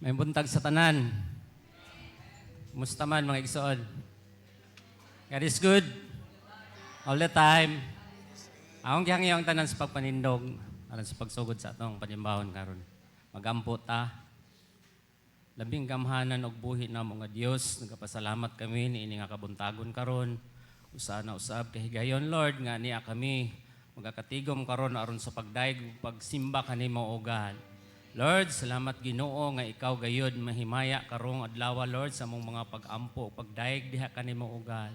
May buntag sa tanan. Kumusta man mga igsoon? God is good. All the time. Akong gihangyo ang tanan sa pagpanindog aron sa pagsugod sa atong panimbahon karon. Magampo ta. Labing gamhanan og buhi na mga Dios, nagapasalamat kami niini nga kabuntagon karon. Usa na usab kahigayon Lord nga niya kami magakatigom karon aron sa pagdaig ug pagsimba kanimo o God. Lord, salamat Ginoo nga ikaw gayud mahimaya karong adlaw Lord sa among mga pag-ampo pagdaig diha kanimo o God.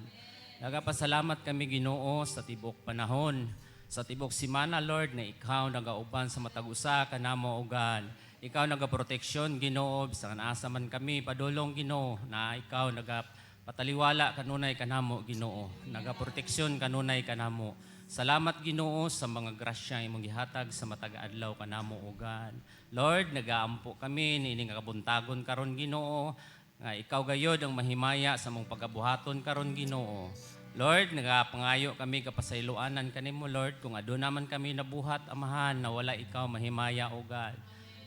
Nagapasalamat kami Ginoo sa tibok panahon, sa tibok semana Lord na ikaw nagauban sa matag usa kanamo o God. Ikaw nagaproteksyon Ginoo bisan asa man kami padulong Ginoo na ikaw nagapataliwala kanunay kanamo Ginoo. Nagaproteksyon kanunay kanamo. Salamat Ginoo sa mga grasya imong gihatag sa matag adlaw kanamo o God. Lord, nagaampo kami niini nga kabuntagon karon Ginoo nga ikaw gayod ang mahimaya sa mong pagabuhaton karon Ginoo. Lord, nagapangayo kami kapasayloanan kanimo Lord kung aduna man kami nabuhat amahan na wala ikaw mahimaya o God.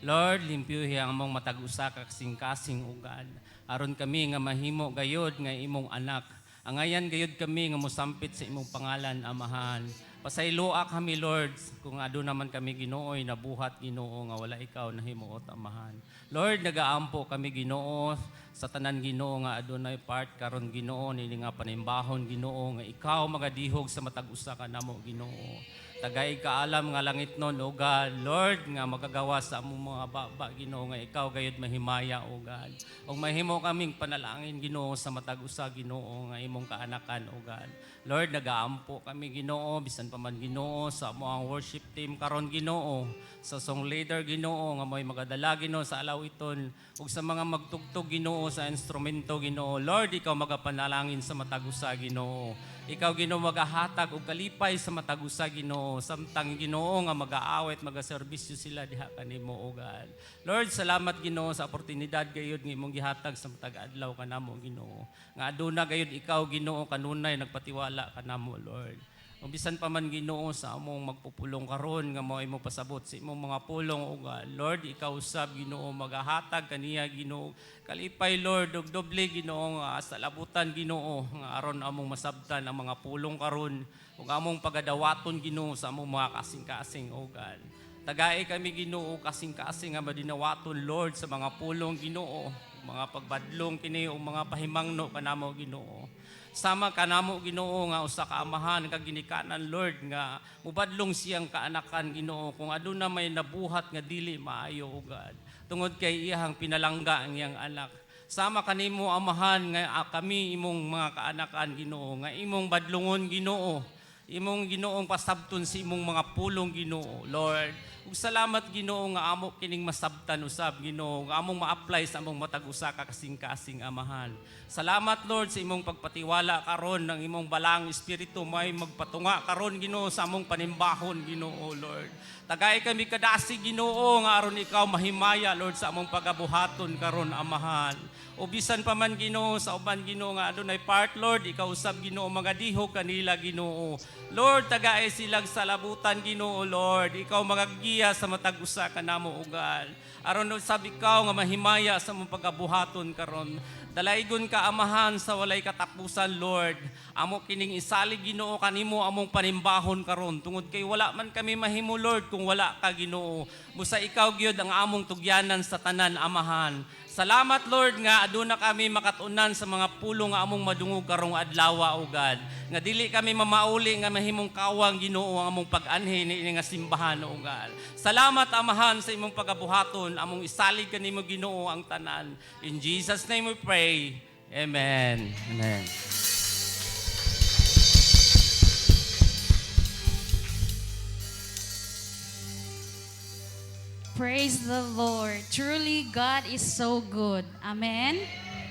Lord, limpyuhi ang among matag usa ka kasing-kasing o God. Aron kami nga mahimo gayod nga imong anak. Angayan gayud kami nga mosampit sa imong pangalan amahan. Pasayloa kami Lord kung aduna man kami Ginooy nabuhat Ginoo nga wala ikaw nahimuot amahan. Lord, nagaampo kami Ginoo sa tanan Ginoo nga adunay part karon Ginoo nini nga panimbahon Ginoo nga ikaw magadihog sa matag usa kanamo Ginoo. Tagay kaalam nga langit nun o God, Lord nga magagawa sa among mga baba Ginoo nga ikaw gayud mahimaya o God. Ug mahimo kaming panalangin Ginoo sa matag usa Ginoo nga imong kaanakan o God. Lord, nagaampo kami Ginoo bisan pa man Ginoo sa among worship team karon Ginoo, sa song leader Ginoo nga mo'y magadala Ginoo sa alawiton ug sa mga magtugtog Ginoo sa instrumento Ginoo. Lord, ikaw magapanalangin sa matag usa Ginoo. Ikaw Ginoo magahatag og kalipay sa matag usa Ginoo, samtang Ginoo nga mag-aawit, magaserbisyo sila diha kanimo o God. Lord, salamat Ginoo sa oportunidad gayud nga imong gihatag sa matag adlaw kanamo Ginoo. Nga aduna gayud ikaw Ginoo kanunay nagpatiwala kanamo Lord. Ug bisan pa man Ginoo sa among magpupulong karon nga mao imong pasabot sa imong mga pulong o God. Lord, ikaw usab Ginoo magahatag kaniya Ginoo. Kalipay Lord ug doble Ginoo nga sa labutan Ginoo nga aron among masabtan ang mga pulong karon ug among pagadawaton Ginoo sa among mga kasing-kasing o God. Tagay kami Ginoo kasing-kasing nga madinawaton Lord sa mga pulong Ginoo, mga pagbadlong kini o mga pahimangno kanamo Ginoo. Sama kanamo Ginoo nga usa ka amahan kag ginikanan Lord nga mubadlong siyang kaanakan Ginoo kung aduna may nabuhat nga dili maayo o God. Tungod kay iyang pinalangga ang iyang anak. Sama kanimo amahan nga kami imong mga kaanakan Ginoo nga imong badlongon Ginoo. Imong Ginoong pasabton sa imong mga pulong Ginoo, Lord. Ug salamat Ginoo nga amo kining masabtan usab Ginoo, nga among ma-apply sa among matag usa ka kasing-kasing amahan. Salamat Lord sa imong pagpatiwala karon ng imong balang espiritu may magpatunga karon Ginoo sa among panimbahon Ginoo, Lord. Tagay kami kadasi Ginoo nga aron ikaw mahimaya Lord sa among pagabuhaton karon amahan. O bisan pa man Ginoo sa uban Ginoo nga adunay part Lord, ikaw usab Ginoo magadihog kanila Ginoo. Lord, tagaay silang salabutan Ginoo Lord. Ikaw magagiya sa matag usa kanamo ugal. Aron usab ikaw nga mahimaya sa mong pagabuhaton karon. Dalaygon ka amahan sa walay katapusan Lord. Amo kining isalig Ginoo kanimo among panimbahon karon tungod kay wala man kami mahimo Lord kung wala ka Ginoo. Busa ikaw gyud ang among tugyanan sa tanan amahan. Salamat Lord nga aduna kami makatunan sa mga pulong nga among madungog karong adlaw o God. Nga dili kami mamauli nga mahimong kawang Ginoo ang among pag-anhi ni nga simbahan o God. Salamat amahan sa imong pagabuhaton, among isalig kanimo Ginoo ang tanan. In Jesus name we pray. Amen. Amen. Praise the Lord. Truly, God is so good. Amen?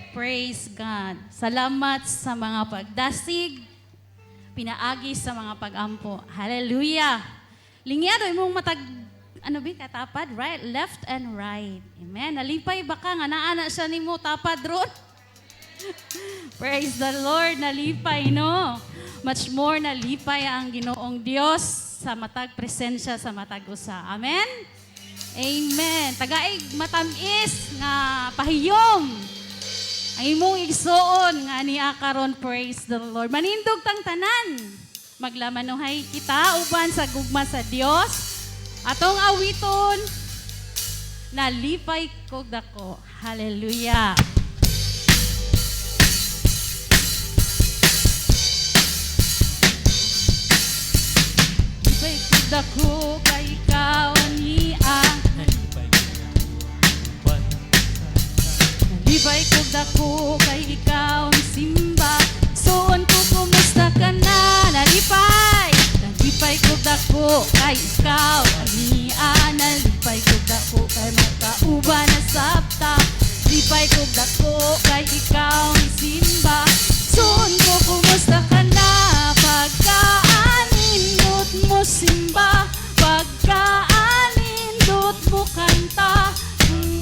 Praise God. Salamat sa mga pagdasig, pinaagi sa mga pag-ampo. Hallelujah. Lingyado, imong matag, katapad, right? Left and right. Amen. Nalipay baka nga naana siya ni mo tapad ron. Praise the Lord, nalipay, no? Much more nalipay ang Ginoong Diyos sa matag presensya sa matag usa. Amen? Amen. Tagaig matamis nga pahiyom. Ang imong igsuon nga niya karon, praise the Lord. Manindog tang tanan. Maglamanuhay kita uban sa gugma sa Dios. Atong awiton nalipay kog dako. Hallelujah. Lipay kog dako kay ikaw niya. Lipay kog dako kay ikaw ang simba. Suon ko kumusta ka na. Nalipay kog dako kay ikaw ang niya. Nalipay kog dako kay makauban na sapta. Lipay kog dako kay ikaw ang simba. Suon ko kumusta ka na. Pagkaanindot mo simba, pagkaanindot mo kanta.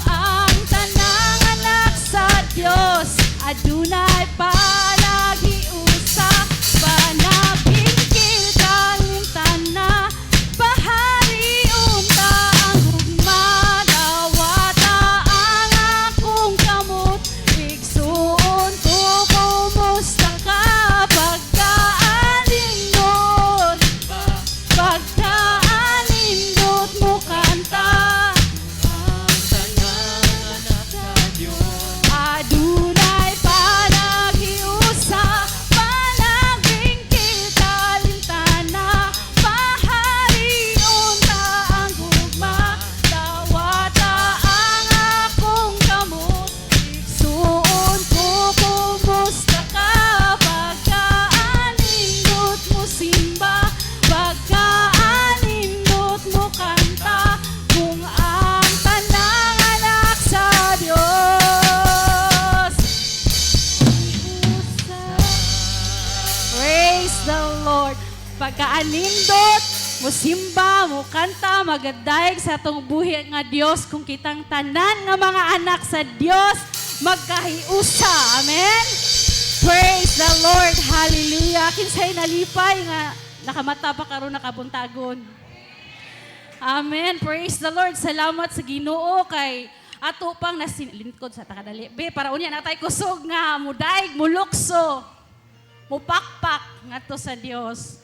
Ang tanang anak sa Diyos adunay panagiusa, panabingkil kalintana, pahari unta ang hugma, dawata ang akong kamot, igsuon ko kumusta ka, pagkaanindot mo kanta. Adunay panagiusa, panagingkil kalintana, pahari unta ang gugma, dawata ang akong kamot, igsuon ko kumusta ka, pagkaanindot mo simba, pagkaanindot mo kanta, kung ang tanang anak sa Diyos. Praise the Lord. Pagkaanindot, mo simba, mo kanta, magadayeg sa atong buhi nga Dios, kung kitang tanan nga mga anak sa Dios, magkahiusa. Amen? Praise the Lord. Hallelujah. Kinsay nalipay nga nakamata pa karon nakabuntagon. Amen. Praise the Lord. Salamat sa Ginoo kay ato pang nasilingkod sa takadali. Be, para unya natay kusog nga mudaig, mulukso, mupakpak ngadto sa Dios.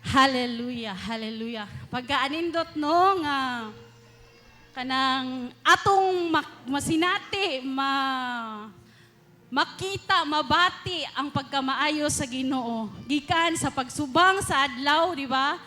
Hallelujah. Hallelujah. Pagkaanindot no nga kanang atong masinati, makita, mabati ang pagkamaayo sa Ginoo. Gikan sa pagsubang sa adlaw, di ba?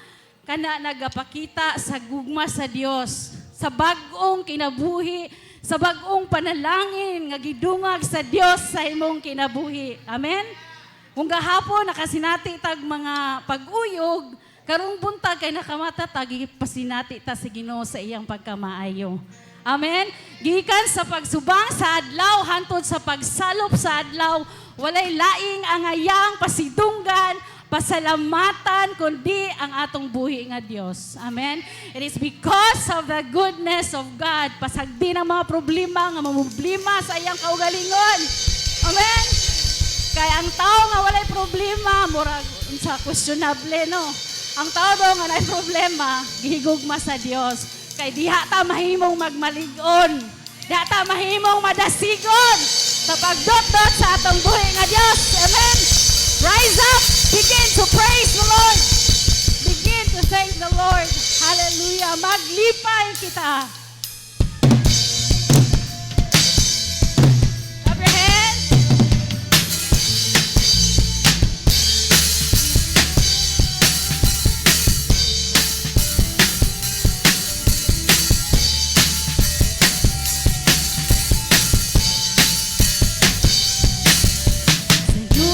Kana nagapakita sa gugma sa Dios, sa bag-ong kinabuhi, sa bag-ong panalangin nga gidungag sa Dios sa imong kinabuhi. Amen? Kung gahapon nakasinati tag mga pag-uyog, karong buntag kay nakamata tag pasinati ta sa Ginoo sa iyang pagkamaayo. Amen? Gikan sa pagsubang sa adlaw, hantod sa pagsalop sa adlaw, walay laing ang ayang pasidunggan, pasalamatan, kundi ang atong buhi nga Dios. Amen? It is because of the goodness of God, pasagdi ng mga problema, nga mamublima sa iyang kaugalingon. Amen? Kaya ang tao nga walay problema, murag sa questionable, no? Ang tao daw nga may problema, gihigugma sa Dios. Kay diha ta mahimong magmaligon. Diha ta mahimong madasigon sa pagdot-dot sa atong buhi nga Dios. Amen? Rise up, begin to praise the Lord. Begin to thank the Lord. Hallelujah. Maglipay kita. Clap your hands.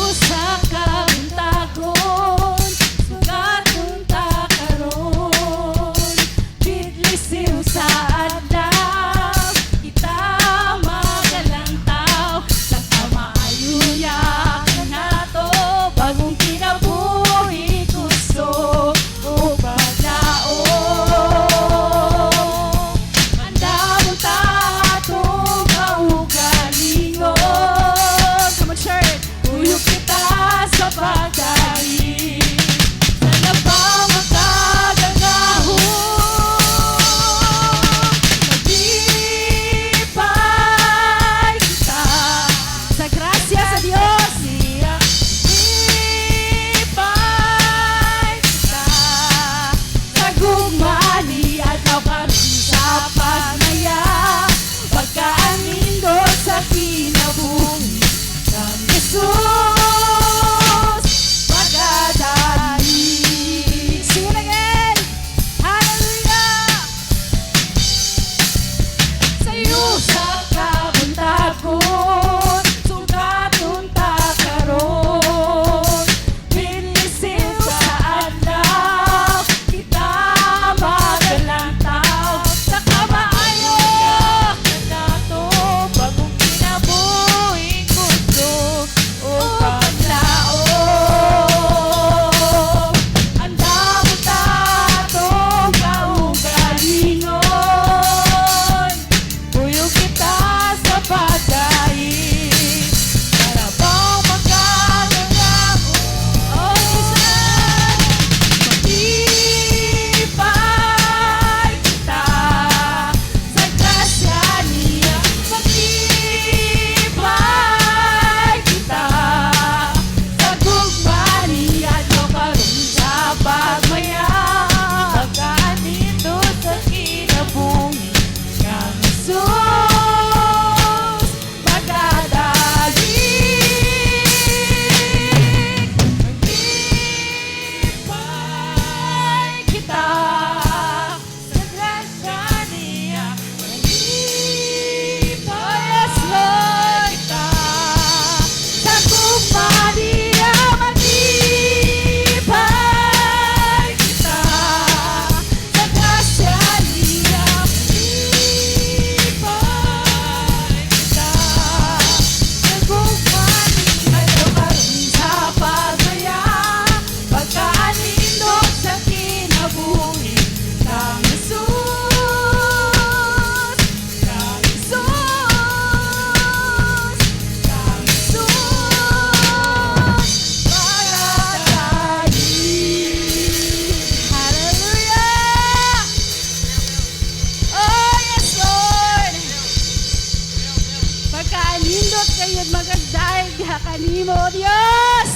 Sa kabuntagon, sugat unta karon, bidlisiw sa Kayod, kayod, magagdaig diha kanimo, Dios!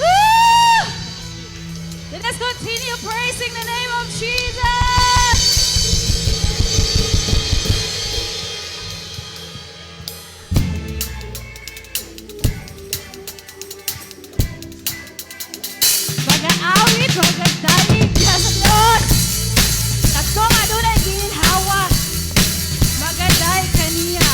Woo! Let us continue praising the name of Jesus! Mag-aawit, magagdaig diha sa Dios! Katong adunay ginhawa, magagdaig kaniya.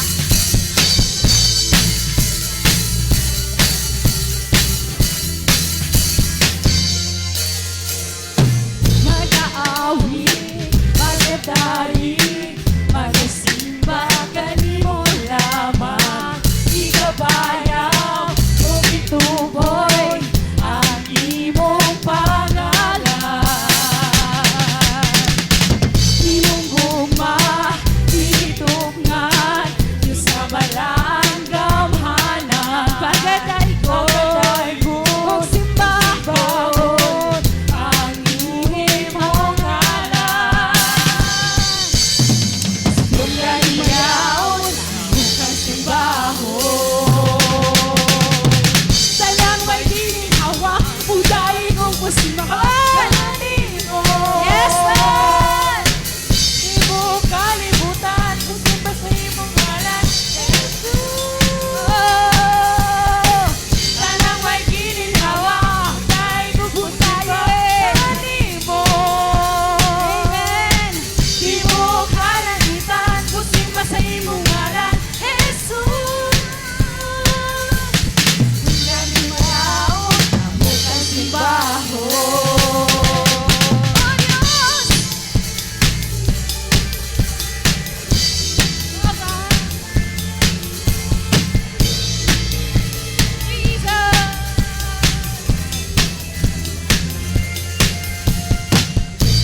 Mag-aawit, magagdaig, magasimba kanimo lamang. Igabayaw o ituboy ang imong pangalan. Imong guma, titugnan, Diyos sa balang gamhanan. Pagkadaig ko, magsimbahon, ang imong ngalan. Yung ganiyaon, ang bukang simbahon. Salang may ginhawa, uday kong pusimahon. Yes, Lord! Ibo kalibutan, kung simba sa imong ngalan, Jesus. Salang may ginhawa, uday kong pusimahon. Amen. Ibo kalangitan, kung simba sa imong ngalan, Jesus. Ang mayaon, ang bukang simbahon. Oh, Diyos! Oh, God. Jesus!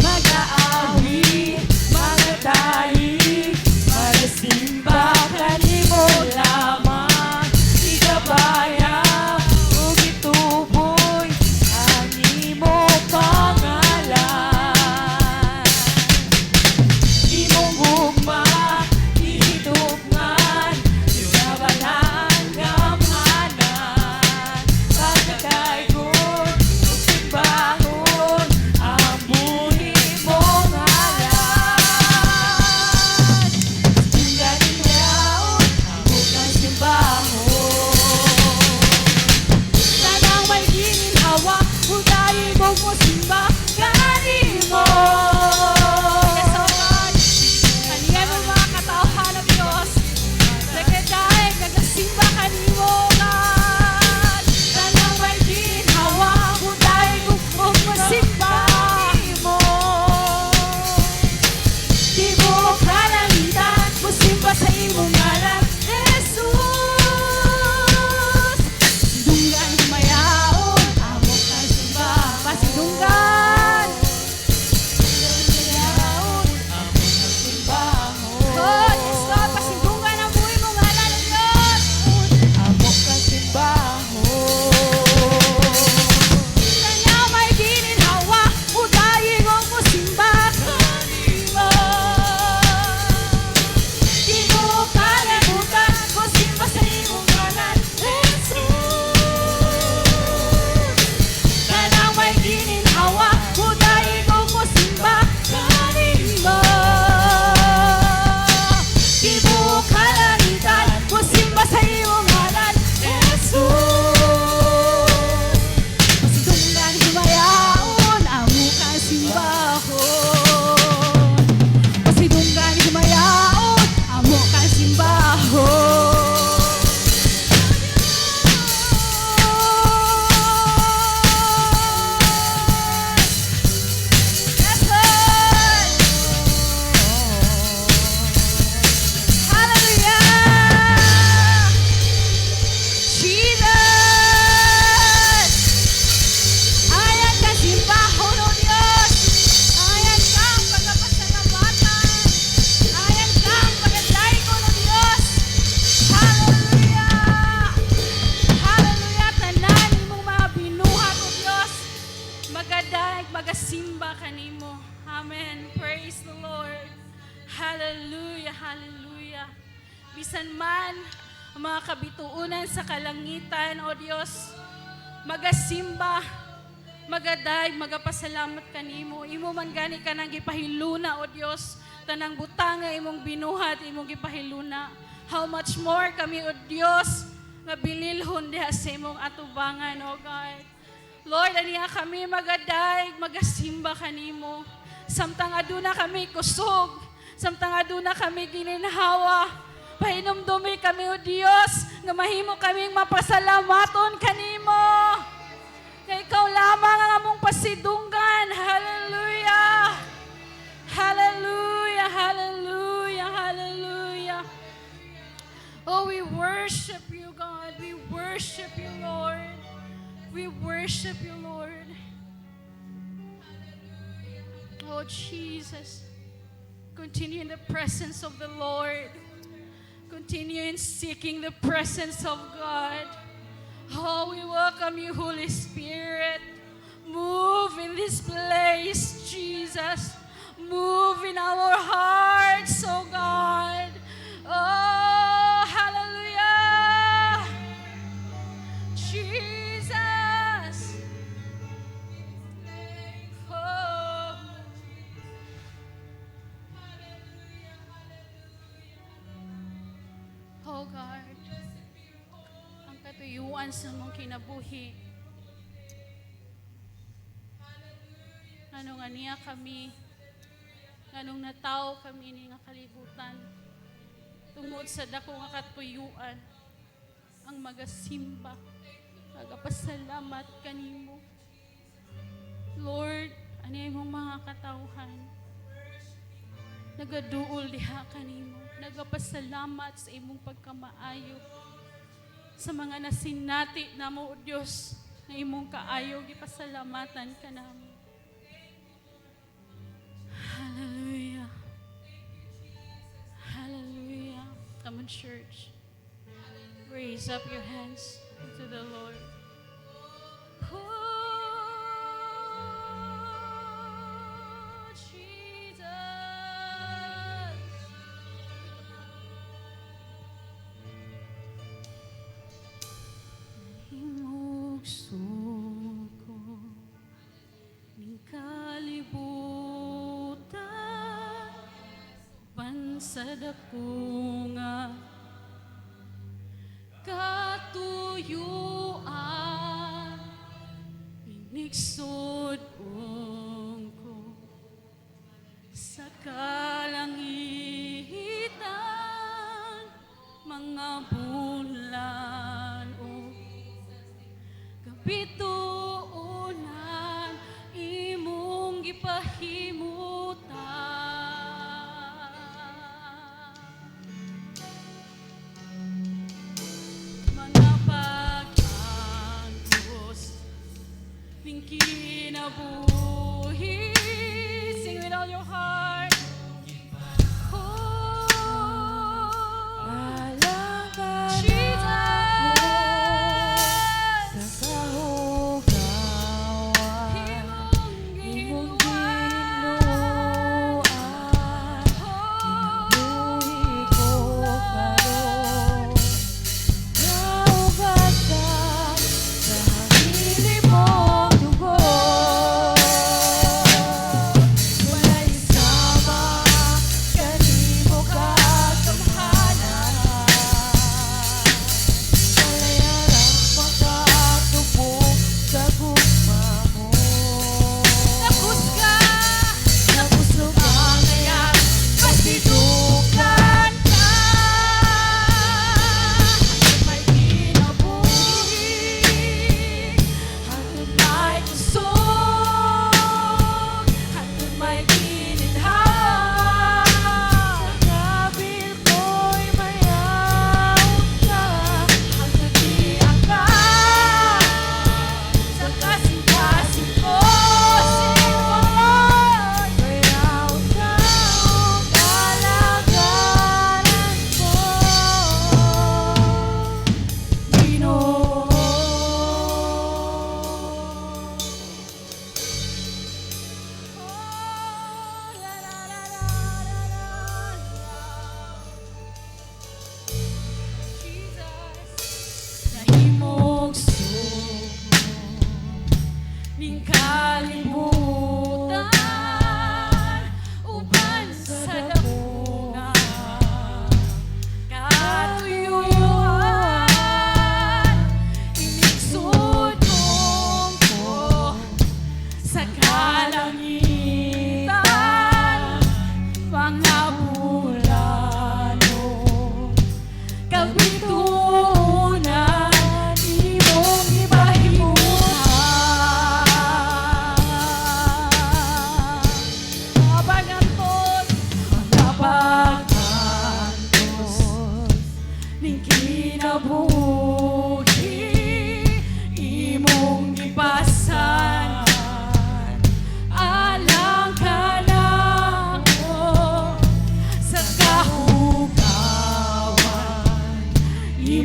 Mag-aawit, magataig, magasimba kanimo lamang. Igabayaw ug ituboy ang imong pangalan. Imong gugma, ihitugnan, Diyos sa balang gamhanan. Pagkakaigon, ug simbahon, ang buhi mong ngalan. Ang ganiyaon, ang bukang simbahon. Sanang may ginhawa, udayin mong musimba kanimo. Yes, oh God. Kaniyan ang mga katauhan ng Diyos. Nagkadaig, nagasimba kanimo, God. Sanang may ginhawa, udayin mong musimba kanimo. Ibo kalangitan, musimba sa imong ngalan, Jesus. Dunggan mayaon, amo ka simba, pasidunggan. Mayaon, amo ka simbahon. Oh, yes, Lord, pasidunggan ang buhay mo ngalan ng Diyos. Amo ka simbahon. Kanya may ginhawa, udayin mong musimba kanimo. Ibo kalibutan, musimba sa imong ngalan, Jesus. Kanang may ginhawa, udayin mong musimba kanimo. Ibo kalangitan, musimba sa imong ngalan, Jesus. Pasidunggan himayaon, amo ka simbahon. Pasidunggan himayaon, amo ka simbahon. Yes, Lord! Hallelujah! Jesus! Ayan ka simbahon, O Diyos! Ayan ka ang pagkapasalamatan! Ayan ka ang pagkadaikon, O Diyos! Hallelujah! Hallelujah! Tanan imong mga binuhat, O Diyos! Magadaig, magasimba kanimo. Amen. Praise the Lord. Hallelujah, hallelujah. Bisan man ang mga kabituunan sa kalangitan, O Dios, magasimba, magaday, magapasalamat kanimo. Imo man gani ka nang gipahiluna, O Dios, tanang butanga imong binuhat, imong gipahiluna. How much more kami, O Dios, nga bililhon diha sa imong atubangan, O God. Lord, aniya kami magaday, magasimba kanimo. Samtang aduna kami kusog, samtang aduna kami gininhawa, pahinumdumi kami, O Dios, nga mahimo kaming mapasalamaton kanimo. Na ikaw lamang ang among pasidunggan. Hallelujah! Hallelujah! Hallelujah! Hallelujah! Oh, we worship you, God. We worship you, Lord. We worship you, Lord. Oh, Jesus. Continue in the presence of the Lord. Continue in seeking the presence of God. Oh, we welcome you, Holy Spirit. Move in this place, Jesus. Move in our hearts, oh God. Oh, hallelujah. Jesus. Oh. Oh God. Ang katuyuan sa mong kinabuhi. Anong aniya kami, anong nataw kami ni nga kalibutan, tungod sa dako nga katuyuan, ang magasimba, magapasalamat kanimo. Lord, aniya mong mga katawhan, nagaduol diha kanimo, nagapasalamat sa imong pagkamaayo, sa mga nasinati na mo, Diyos, na imong kaayo, gipasalamatan ka namin. Hallelujah. Hallelujah. Come on, church. Raise up your hands to the Lord. Oh, Jesus. Himugso ko ning kalibutan bansad ako nga katuyuan inigsod ko sa kalangitan mga bulan o kapituunan imong gipahimutan. Mga pag-agos ning kinabuhi. Sing with all your heart. Oh, Jesus. Imong ginuan. Oh,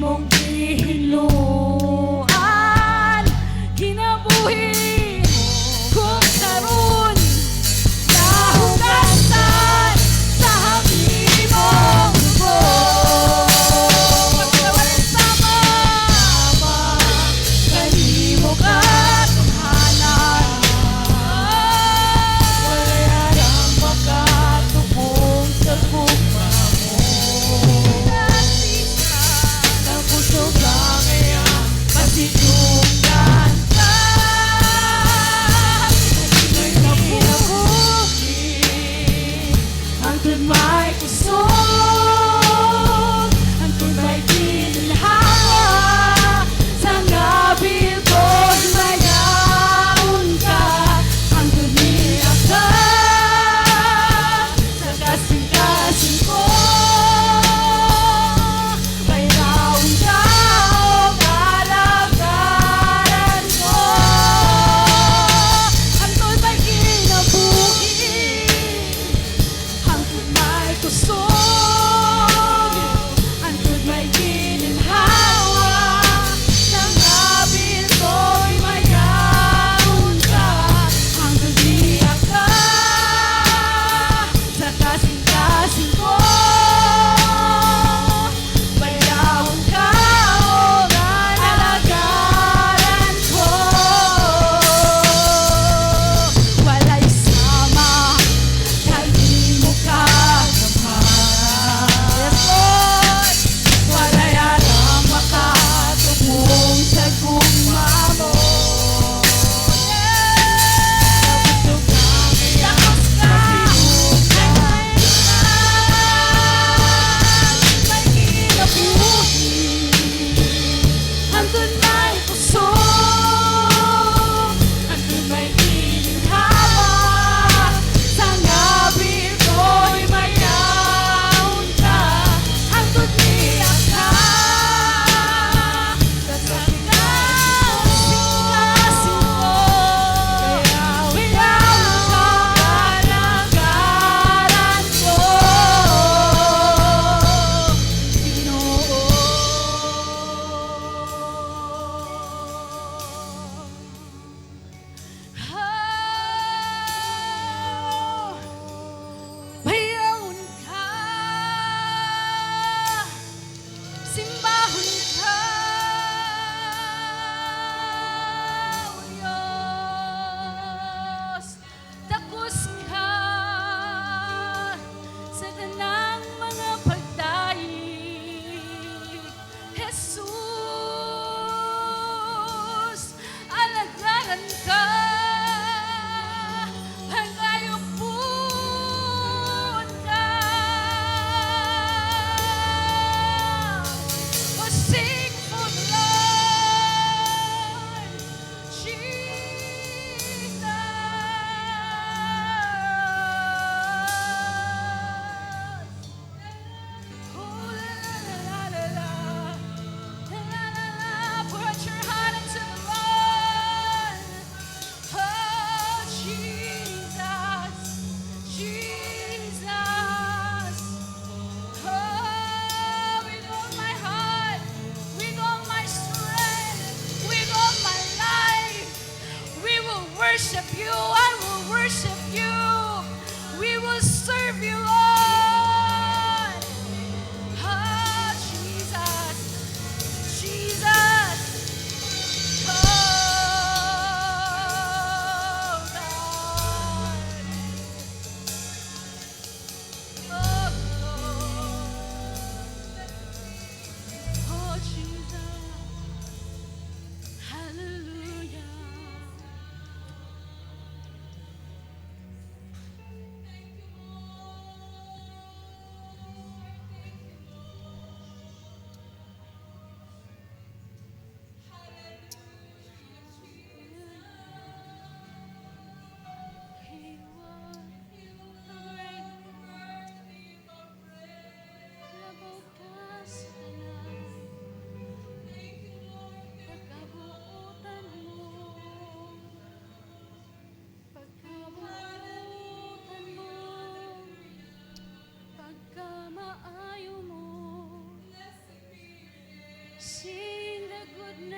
imong gihiluan kinabuhi kung karon nahugasan sa hangimong dugo. Pagkawalan sama kanimo katuhanan wala ang makatubong sa gugma mo. Nagusog lang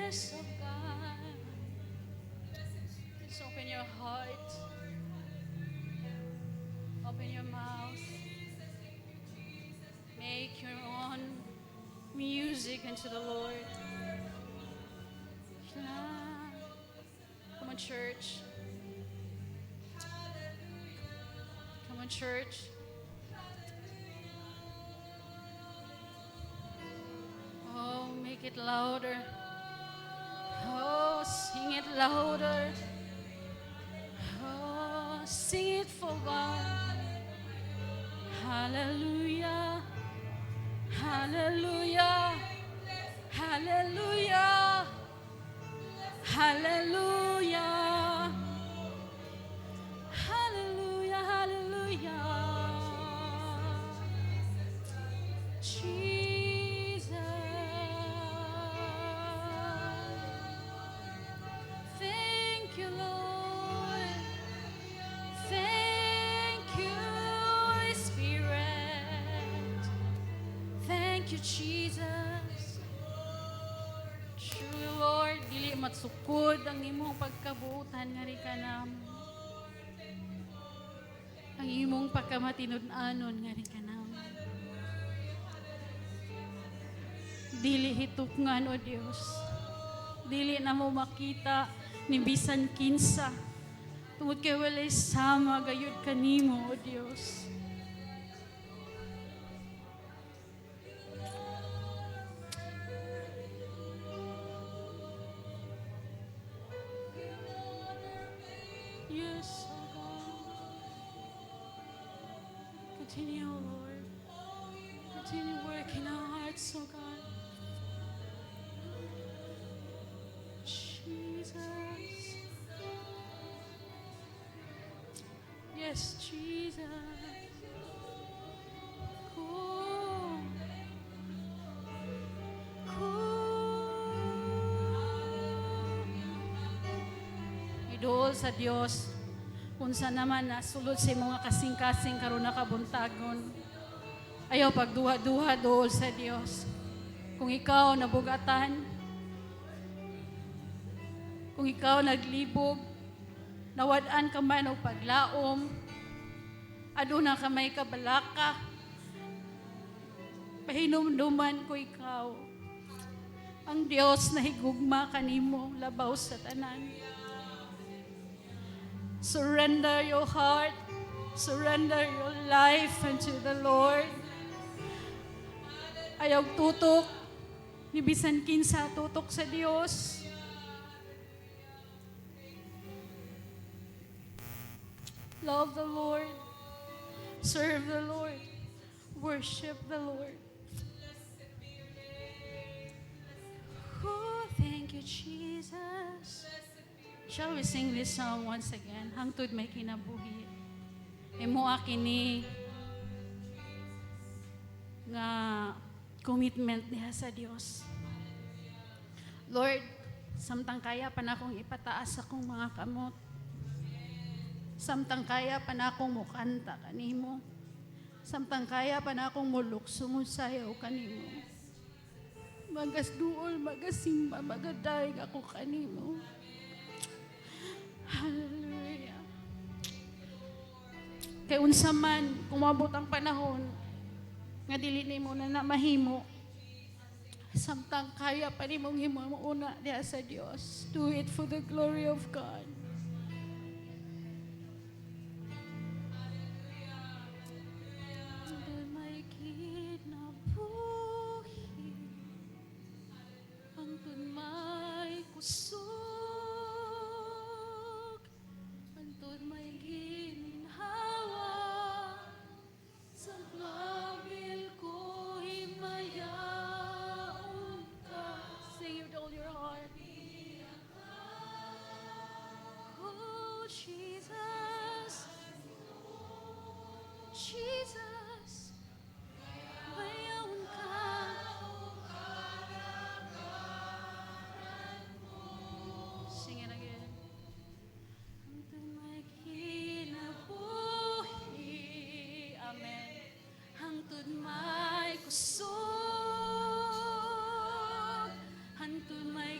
Yes, oh God. Just open your heart. Open your mouth. Make your own music unto the Lord. Come on, church. Come on, church. Oh, make it louder. Oh, sing it louder. Oh, sing it for God. Hallelujah. Hallelujah. Hallelujah. Hallelujah. Hallelujah. Hallelujah. Jesus. Thank you, Lord. Thank you, Holy Spirit. Thank you, Jesus. True, Lord, dili matsukod ang imong pagkabuutan nga rin ka namo. Ang imong pagkamatinud-anon nga rin ka namo. Dili hitukngan, O Dios. Dili na mo makita ni bisan kinsa. Tungod kay walay sama gayud kanimo, O Dios. Yes, O God. Continue, O Lord. Continue working our hearts, O God. Jesus. Yes, Jesus. Cool. Idol sa Dios. Unsa naman nasulod sa mga kasing-kasing karon nakabuntagon. Ayaw pagduha-duha dool sa Dios. Kung ikaw nabugatan, kung ikaw naglibog, nawad-an ka man o paglaom, aduna ka may kabalaka, pahinumduman ko ikaw. Ang Dios na higugma kanimo labaw sa tanan. Surrender your heart, surrender your life unto the Lord. Ayaw tutok, ni bisan kinsa tutok sa Dios. Love the Lord. Serve the Lord. Worship the Lord. Oh, thank you, Jesus. Shall we sing this song once again? Hangtod may kinabuhi. Imo akini nga commitment niya sa Dios. Lord, samtang kaya pa na akong ipataas akong mga kamot. Samtang kaya pa na akong mukanta kanimo. Samtang kaya pa na akong mulukso mo sayaw kanimo. Magasduol, magasimba, magadayag ako kanimo. Hallelujah. Kay unsa man kumabot ang panahon nga dili nimo na mahimo. Samtang kaya pa nimong himuuna diha sa Dios. Do it for the glory of God. Jesus, bayaon ka. Sing it again. Hangtod may kinabuhi. Amen. Hangtod may kusog. Hangtod may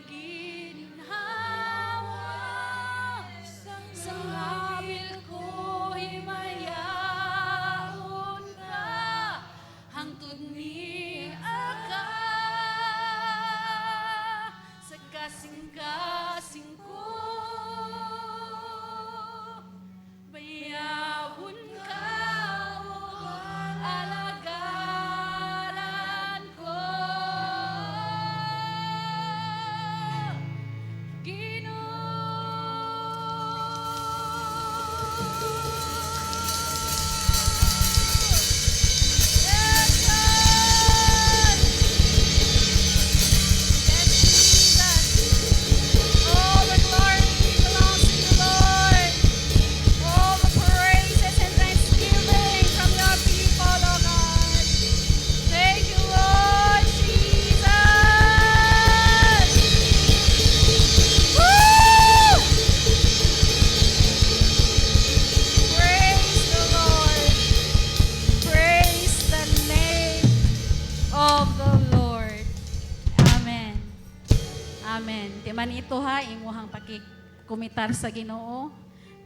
Amen. Di man ito ha, imuhang pakikumitar sa Ginoo.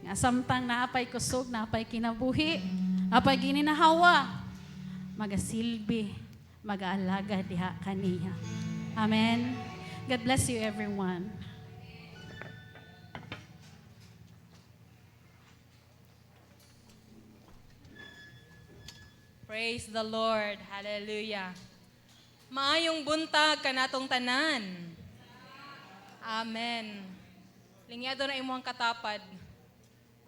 Nga samtang naapay kusog, naapay kinabuhi, apay gininahawa, magasilbi, mag-aalaga diha kaniya. Amen. God bless you everyone. Praise the Lord. Hallelujah. Maayong buntag kanatong tanan. Amen. Lingyado na imong katapad.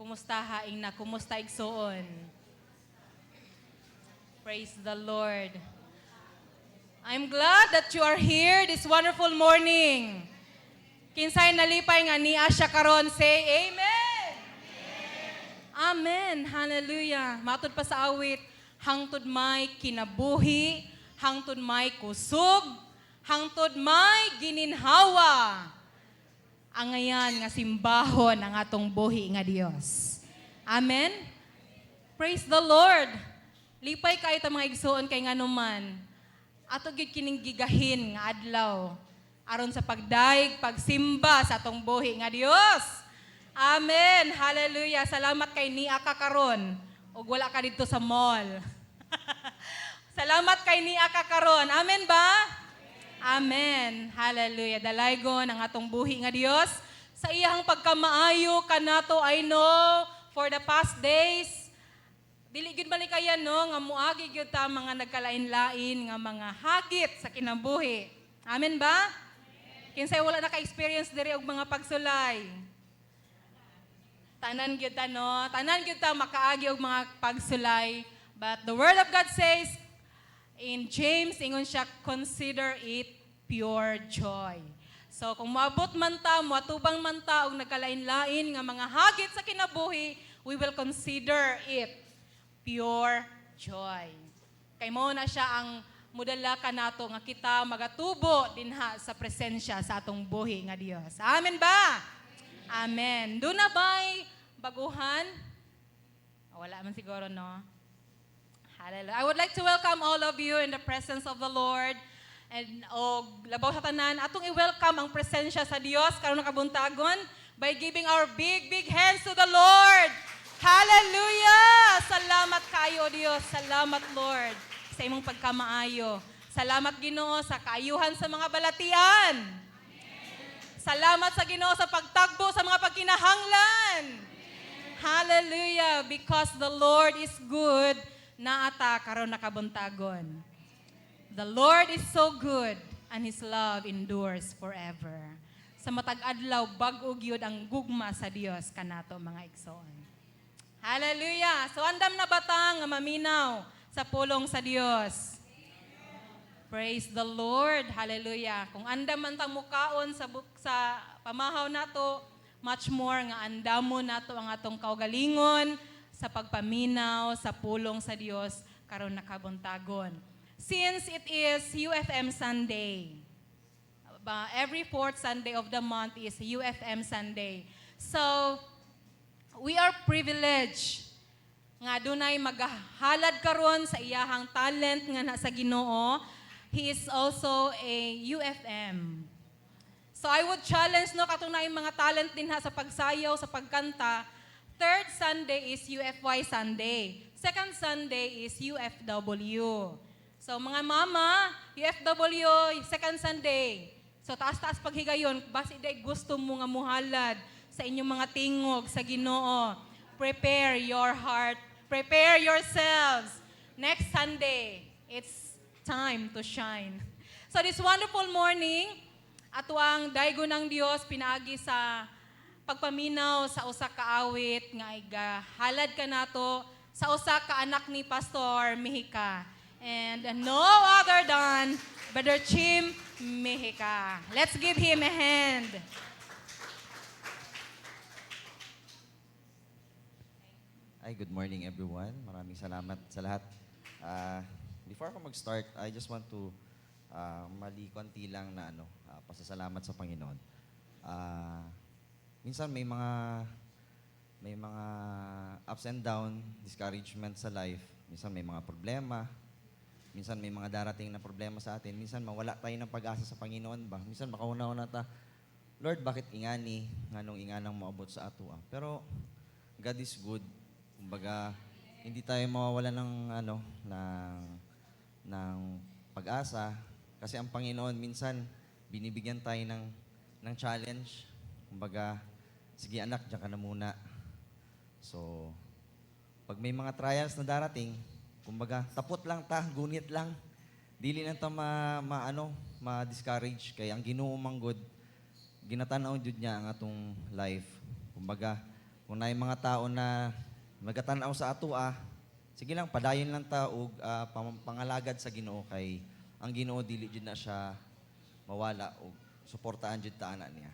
Kumusta haing na, kumusta igsoon. Praise the Lord. I'm glad that you are here this wonderful morning. Kinsay nalipay nga ni Asya karon, say amen. Amen. Hallelujah. Matod pa sa awit, hangtod may kinabuhi, hangtod may kusog, hangtod may gininhawa. Ang ngayon nga simbahon ang atong buhi nga Dios. Amen? Praise the Lord. Lipay kayo ta mga igsoon kay nganuman. Ato gyud kining gigahin nga adlaw aron sa pagdaig, pagsimba sa atong buhi nga Dios. Amen. Hallelujah. Salamat kay Nia ka karon ug wala ka dito sa mall. Salamat kay Nia ka karon. Amen ba? Amen. Hallelujah. Dalaygon ang atong buhi nga Dios. Sa iyang pagkamaayo kanato, I know for the past days, dili gyud malikayan no nga muagi gyud ta mga nagkalain-lain nga mga hagit sa kinabuhi. Amen ba? Kinsay wala naka-experience diri og mga pagsulay. Tanan gyud ta no, tanan gyud ta makaagi og mga pagsulay. But the word of God says in James, ingon siya, consider it pure joy. So kung maabot man ta, matubang man ta, o nagkalain-lain nga mga hagit sa kinabuhi, we will consider it pure joy. Kay mo na siya ang mudala ka nato nga kita magatubo dinha sa presensya sa atong buhi nga Dios. Amen ba? Amen. Doon na ba'y baguhan? Wala man siguro, no? Hallelujah. I would like to welcome all of you in the presence of the Lord. And labaw sa tanan, atong i-welcome ang presensya sa Dios karon nakabuntagon by giving our big, big hands to the Lord. Hallelujah! Salamat kayo, Dios. Salamat, Lord, sa imong pagkamaayo. Salamat, Ginoo, sa kaayuhan sa mga balatian. Salamat sa Ginoo sa pagtagbo sa mga pagkinahanglan. Hallelujah! Because the Lord is good, naata karon nakabuntagon. The Lord is so good and His love endures forever. Sa matag adlaw bag-o gyud ang gugma sa Dios kanato mga igsoon. Hallelujah. So andam na batang nga maminaw sa pulong sa Dios. Praise the Lord. Hallelujah. Kung andam man tang mukaon sa pamahaw nato, much more nga andamo nato ang atong kaugalingon sa pagpaminaw, sa pulong sa Dios karon nakabuntagon. Since it is UFM Sunday, every fourth Sunday of the month is UFM Sunday. So, we are privileged nga dunay magahalad karon sa iyahang talent nga nasa Ginoo. He is also a UFM. So, I would challenge no katong naay mga talent din sa pagsayaw, sa pagkanta. Third Sunday is UFY Sunday. Second Sunday is UFW. So mga mama, UFW, second Sunday. So taas-taas paghigayon, basi day gusto mo nga muhalad sa inyong mga tingog sa Ginoo. Prepare your heart, prepare yourselves. Next Sunday, it's time to shine. So this wonderful morning, ato ang daygo ng Dios pinaagi sa pagpaminaw sa usa ka awit nga igahalad ka nato sa usa ka anak ni Pastor Mihika. And no other than Brother Chim Mihika. Let's give him a hand. Hi, good morning everyone. Maraming salamat sa lahat. Before ako mag-start, I just want to konti lang na pasasalamat sa Panginoon. Minsan may mga ups and down, discouragement sa life. Minsan may mga problema. Minsan may mga darating na problema sa atin. Minsan mawala tayo ng pag-asa sa Panginoon ba? Minsan makauna-una ta Lord, bakit ingani, nganong inganang maabot sa ato ah. Pero God is good. Kumbaga, hindi tayo mawawala ng ng pag-asa kasi ang Panginoon minsan binibigyan tayo ng challenge. Kumbaga, sige anak, diyan ka na muna. So, pag may mga trials na darating, kumbaga, tapot lang ta, gunit lang. Dili na ta ma-discourage. Kaya ang Ginoo manggod, ginatanaw jud niya ang atong life. Kumbaga, kung na mga tao na magatanaw sa ato sige lang, padayon lang ta og pangalagad sa Ginoo kay ang Ginoo dili jud na siya mawala og suportahan jud ta ana niya.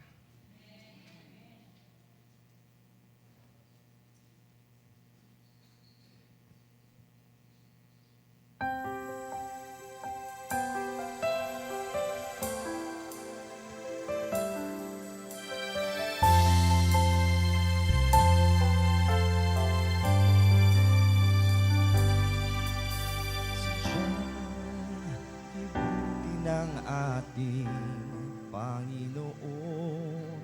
Ibuti ng ating Panginoon,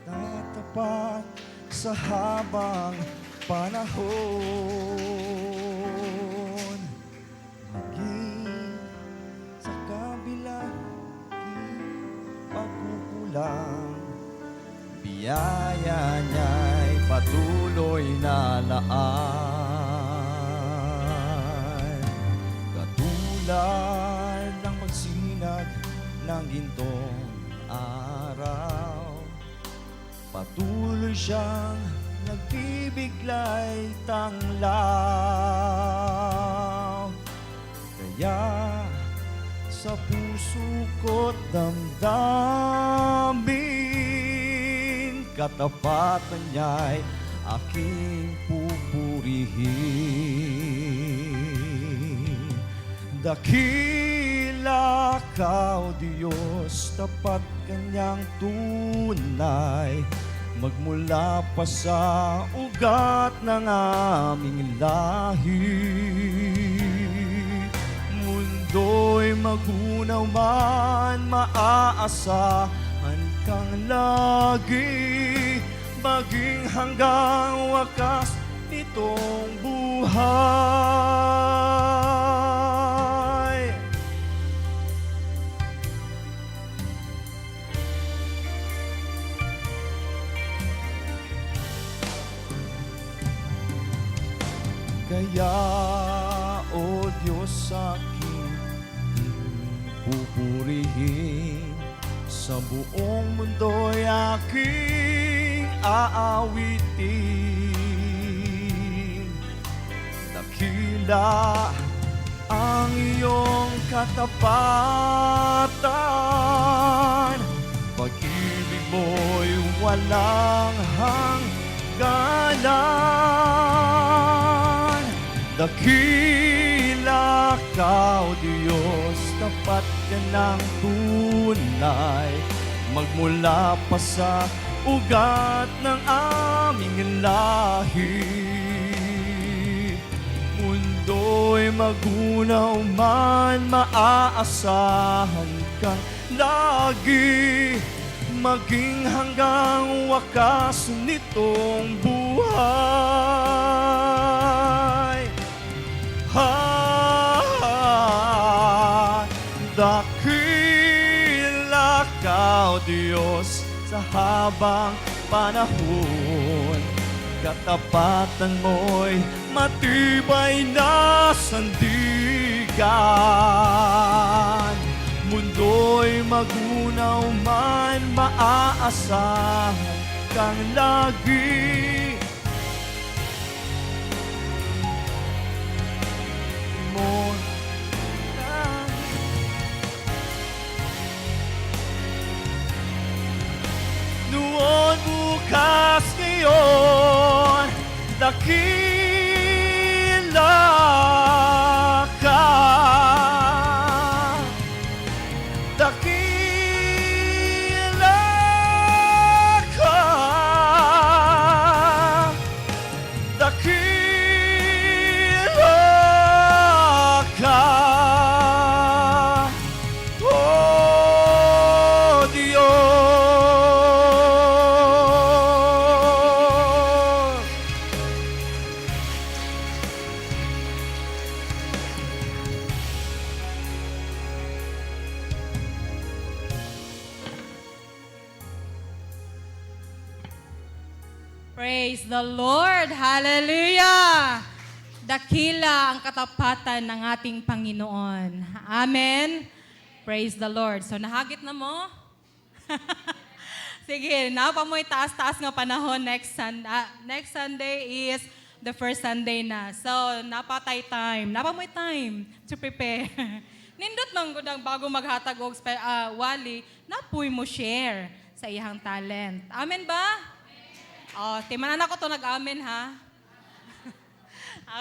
tatapat sa habang panahon. Maging sa kabilang pagkukulang, biyaya niya'y patuloy na laan. Katulad ng pagsinag ng gintong araw, patuloy siyang nagbibiglay tanglaw. Kaya sa puso ko't damdamin, katapatan niya'y aking pupurihin. Dakila ka, O Diyos, tapat kanyang tunay, magmula pa sa ugat ng aming lahi. Mundo'y magunaw man, maaasahan kang lagi, maging hanggang wakas nitong buhay. Kaya, O Diyos, aking pupurihin, sa buong mundo'y aking aawitin. Dakila ang iyong katapatan, pag-ibig mo'y walang hangganan. Dakila ka, O Diyos, tapat ka ng tunay, magmula pa sa ugat ng aming lahi. Mundo'y magunaw man, maaasahan kang lagi, maging hanggang wakas nitong buhay. Dakila ka, O Diyos, sa habang panahon, katapatan mo'y matibay na sandigan. Mundo'y magunaw man, maaasahan kang lagi, mo na. Noon, bukas, ngayon, dakila ka. Dakila ka. Dakila ka. Oh Diyos. Praise the Lord. Hallelujah. Dakila ang katapatan ng ating Panginoon. Amen. Praise the Lord. So nahagit na mo? Sige, napamoy taas-taas nga panahon next Sunday is the first Sunday na. So, napamoy time to prepare. Nindot man gud ang bago maghatag og wali, napuy mo share sa iyang talent. Amen ba? Oh, timanan ako to nag-amen ha.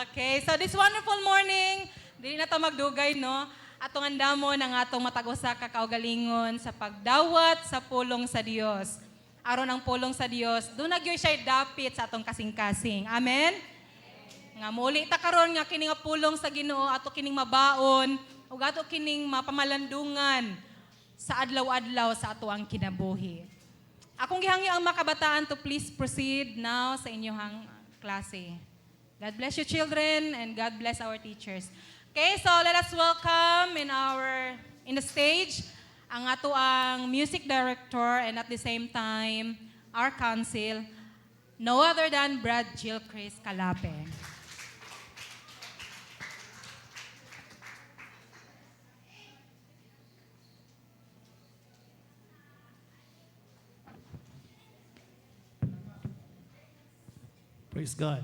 Okay, so this wonderful morning, dili na ta magdugay no. Atong andamo ng atong matag-usa ka kaugalingon sa pagdawat sa pulong sa Dios. Aron ang pulong sa Dios, do nagyoy siya dapit sa atong kasing-kasing. Amen. Nga muli ta karon nga kini nga pulong sa Ginoo ato kining mabaon ug ato kining mapamalandungan sa adlaw-adlaw sa ato ang kinabuhi. Akong gihangyo ang makabataan to please proceed now sa inyong klase. God bless you children and God bless our teachers. Okay, so let us welcome in the stage ang ato ang music director and at the same time our council, no other than Brad Gilchrist Calape. Praise God.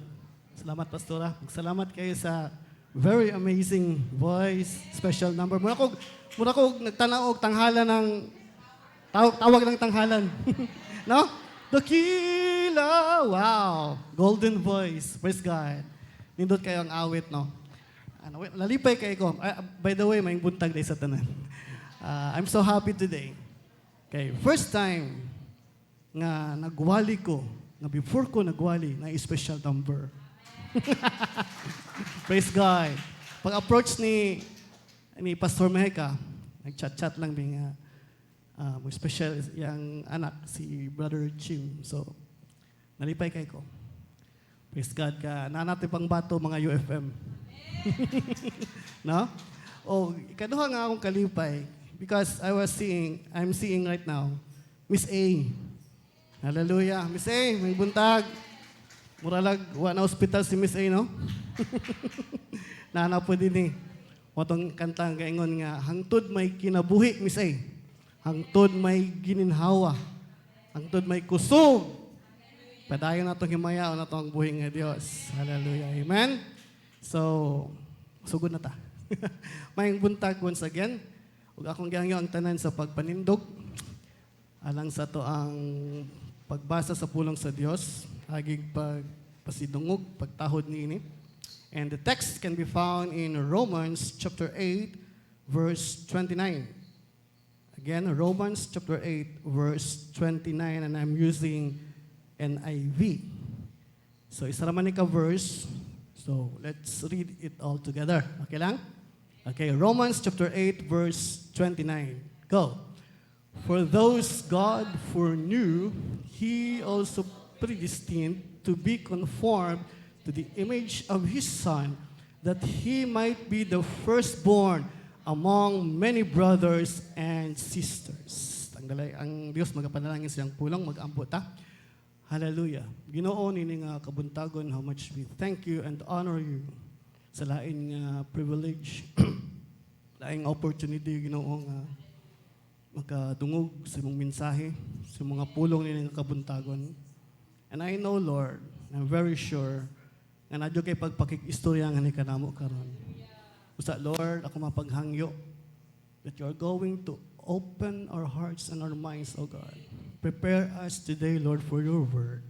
Salamat, Pastora. Salamat kayo sa very amazing voice, special number. Muna ko nagtanaw og tanghalan ng tawag ng tanghalan. No? Dakila! Wow! Golden voice. Praise God. Nindot kayo ang awit, no? Lalipay kayo ko. By the way, may buntag day sa tanan. I'm so happy today. Okay, first time nga nagwali ko, nga before ko nagwali, na special number. Praise God. Pag-approach ni Pastor Meheka, nag-chat-chat lang nga special yung anak, si Brother Jim. So, nalipay kay ko. Praise God ka. Nanati pang bato mga UFM. No? Ikaduha nga akong kalipay because I'm seeing right now, Miss A. Hallelujah. Miss A, may buntag. Muralag, na hospital si Miss A, no? Nana po din eh. Watong kantang kaingon nga, hangtod may kinabuhi, Miss A. Hangtod may gininhawa. Hangtod may kusog. Padayon na itong himaya o na itong buhi nga Diyos. Hallelujah. Amen? So, sugod na ta. May buntag once again. Ug akong gihangyo ang tanan sa pagpanindog. Alang sa to ang pagbasa sa pulong sa Dios, agig pagpasidungog, pagtahod niini. And the text can be found in Romans chapter 8, verse 29. Again, Romans chapter 8, verse 29, and I'm using NIV. So, isa naman ka verse. So, let's read it all together. Okay lang? Okay, Romans chapter 8, verse 29. Go. For those God foreknew, He also predestined to be conformed to the image of His Son, that He might be the firstborn among many brothers and sisters. Ang Diyos magapanalangin siyang pulang, mag-ampo ta. Hallelujah. Ginoo nini nga kabuntagon, how much we thank you and honor you sa laing privilege, laing opportunity, Ginoo nga makadungog sa mong mensahe, sa mga pulong nini nga kabuntagon. And I know, Lord, I'm very sure nga nadyo kay pagpakikistorya nga ni kanamo karon. Usa, Lord, ako mapaghangyo that you are going to open our hearts and our minds, O God. Prepare us today, Lord, for your word.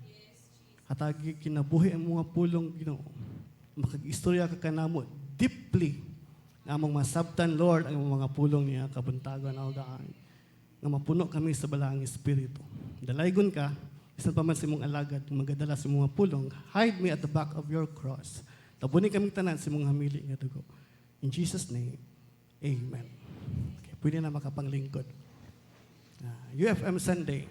Hatagi kinabuhi ang mga pulong, Ginoo. Makag-istorya ka kanamo deeply nga among masabtan, Lord, ang mga pulong niya kabuntagon, O God. Nga mapuno kami sa balaang espiritu. Dalaygon ka, isang pa man si mong alagad, magadala sa mga pulong, hide me at the back of your cross. Tabunin kaming tanan sa mong hamili nga dugo. In Jesus' name, amen. Okay, pwede na makapanglingkod. UFM Sunday,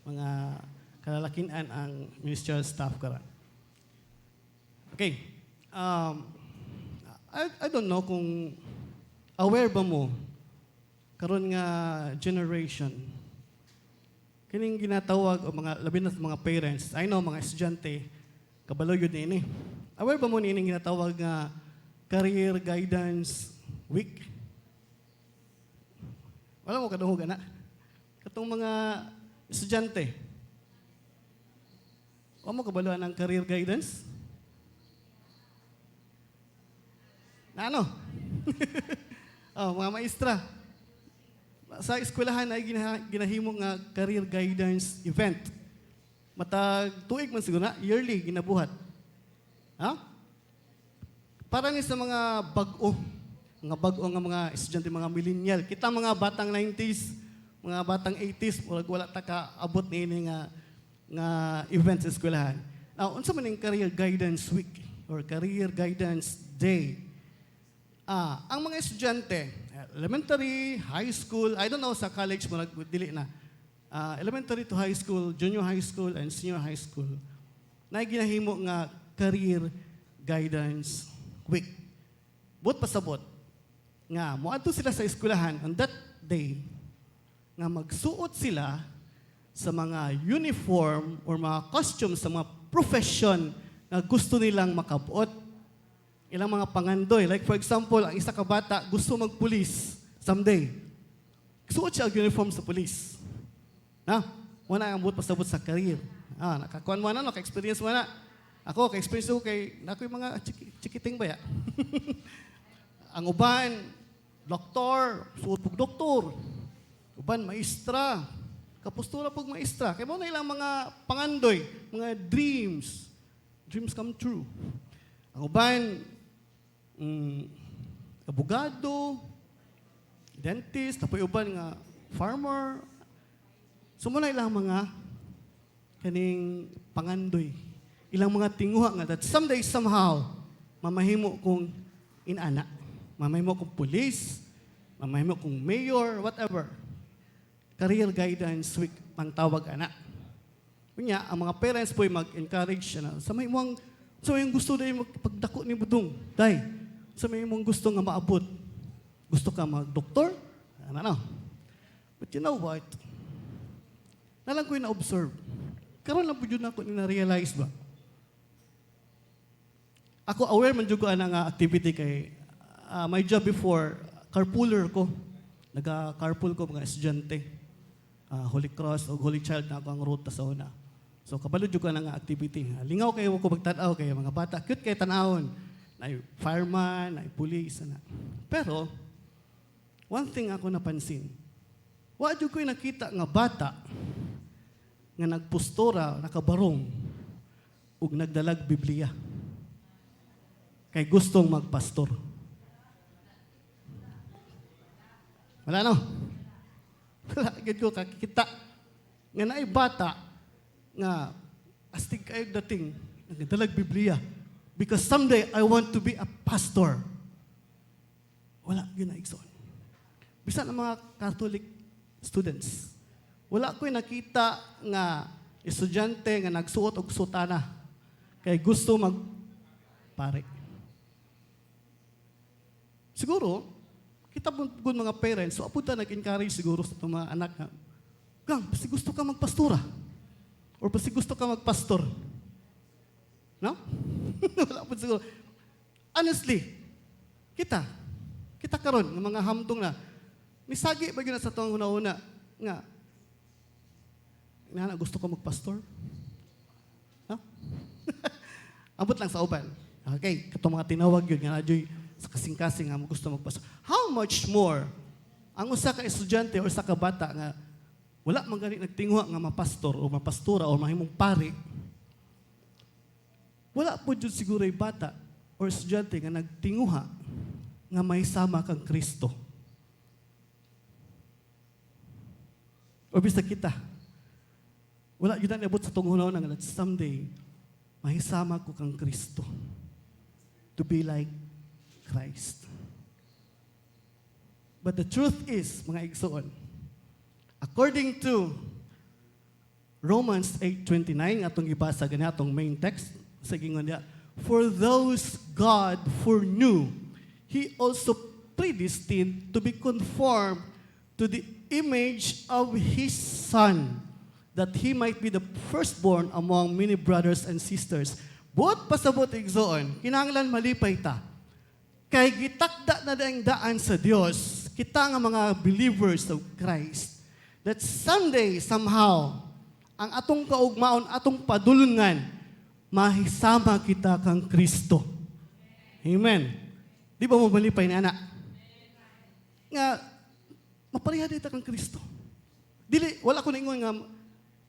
mga kalalakinan ang ministerial staff karan. Okay. I don't know kung aware ba mo karon nga generation kining ginatawag o mga labi na sa mga parents, I know mga estudyante, kabalo yun ini. Aware ba mo nining ginatawag nga career guidance week? Wala mo kadungog na. Katong mga estudyante, o mo kabaluan ng career guidance? Na ano? Oh, mga maestra. Sa eskwelahan ay ginahimo nga career guidance event. Matag tuig man siguro na, yearly ginabuhat. Ha? Para ni sa mga bago nga mga estudyante, mga millennial. Kita mga batang 90s, mga batang 80s, wala ta kaabot ni nga event sa eskwelahan. Now, unsa man yung career guidance week or career guidance day? Ang mga estudyante, elementary, high school, I don't know sa college mo dili na. Elementary to high school, junior high school, and senior high school, na ginahimo nga career guidance week. But pasabot, nga moadto sila sa eskwelahan on that day, nga magsuot sila sa mga uniform or mga costume sa mga profession na gusto nilang makabuot. Ilang mga pangandoy. Like for example, ang isa ka bata gusto magpulis someday. Suot siya ang uniform sa pulis. Na? Wala ang buot pasabot sa career. Nakakuan mo na, naka-experience mo na. Ako, ka-experience ko kay, na yung mga chikiting ba ya? Ang uban, doktor, suot pug doktor. Uban, maestra. Kapustura pug maestra. Kaya mo na ilang mga pangandoy, mga dreams. Dreams come true. Ang uban, abogado, dentist, tapoy uban nga farmer. Sumuna ilang mga kaning pangandoy. Ilang mga tinguha nga that someday somehow mamahimo kong inana. Mamahimo kong police, mamahimo kong mayor, whatever. Career guidance week pang tawag ana. Kunya, ang mga parents po mag-encourage na sa may gusto dahil magpagdako ni Budong. Day, sa may mong gusto nga maabot. Gusto ka mag-doktor? Ano? But you know what? Nalang ko yung na-observe. Karoon lang po yun ako na-realize ba? Ako aware man dyan ko nga activity kay my job before, carpooler ko. Nag-carpool ko mga estudyante. Holy Cross o Holy Child na ako ang ruta sa una. So kabalo dyan ko nga activity. Lingaw kayo ko magtanaw kayo mga bata. Cute kayo tanawon. Na fireman, na police. Na. Pero, one thing ako napansin. Wa dyan ko'y nakita nga bata nga nagpostura, nakabarong, ug nagdalag Biblia. Kay gustong magpastor. Wala no? Wala, agad ko kakikita. Nga naay bata, nga astig kayo dating, nagdalag Biblia. Because someday, I want to be a pastor. Wala, yun na igsoon. Bisa ng mga Catholic students, wala ko'y nakita nga estudyante nga nagsuot og sutana kay gusto magpare. Siguro, kita po mga parents, so apunta nag-encourage siguro sa mga anak nga, Gang, basta gusto ka magpastura. Or basta gusto ka magpastor. No? Wala po siguro. Honestly, kita karon ng mga hamtong na, misagi ba yun sa itong una-una nga, gusto ko magpastor? No? Abot lang sa uban. Okay, katong mga tinawag yun, nga nadyo'y sa kasing-kasing nga gusto magpastor. How much more ang usa ka estudyante o usa ka bata nga wala man gani nagtinguha nga mapastor o mapastura o mahimong pari, wala po dyan siguro yung bata o estudyante nga nagtinguha nga may sama kang Kristo. O bisa kita, wala yun na niabot sa tunghunaw na nga someday, mahisama ko kang Kristo to be like Christ. But the truth is, mga igsoon, according to Romans 8:29, atong ibasa gani atong main text, sa gingon niya, for those God foreknew, He also predestined to be conformed to the image of His Son, that he might be the firstborn among many brothers and sisters. Buot pasabot igsoon, kinahanglan malipay ta. Kay gitakda na daing daan sa Dios, kita nga mga believers of Christ, that someday, somehow, ang atong kaugmaon, atong padulungan, mahisama kita kang Kristo. Amen. Di ba mo malipay na anak? Nga, mapareha dito kang Kristo. Dili, wala ko ningon nga,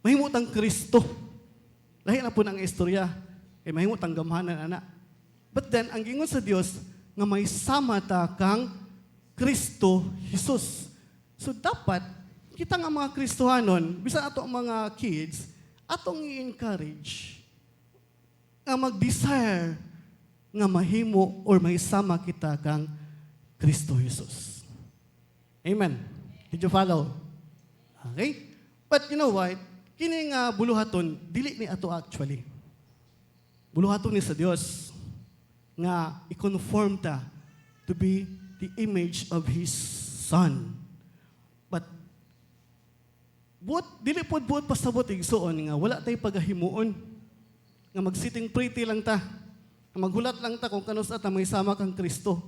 mahimutang Kristo. Lahi na po ng istorya, kay mahimutang gamhanan anak. But then, ang gingon sa Dios, nga may sama ta kang Kristo Jesus. So dapat, kita nga mga Kristohanon, bisan ato ang mga kids, atong i-encourage nga mag-desire nga mahimo or may sama kita kang Kristo Jesus. Amen. Did you follow? Okay? But you know what? Kini nga buluhaton, dili ni ato actually. Buluhaton ni sa Dios nga i-conform ta to be the image of His Son. But dili pod buot pasabot igsoon nga wala tay pagahimuon nga mag-sitting pretty lang ta. Nga maghulat lang ta kung kanus at may sama kang Kristo.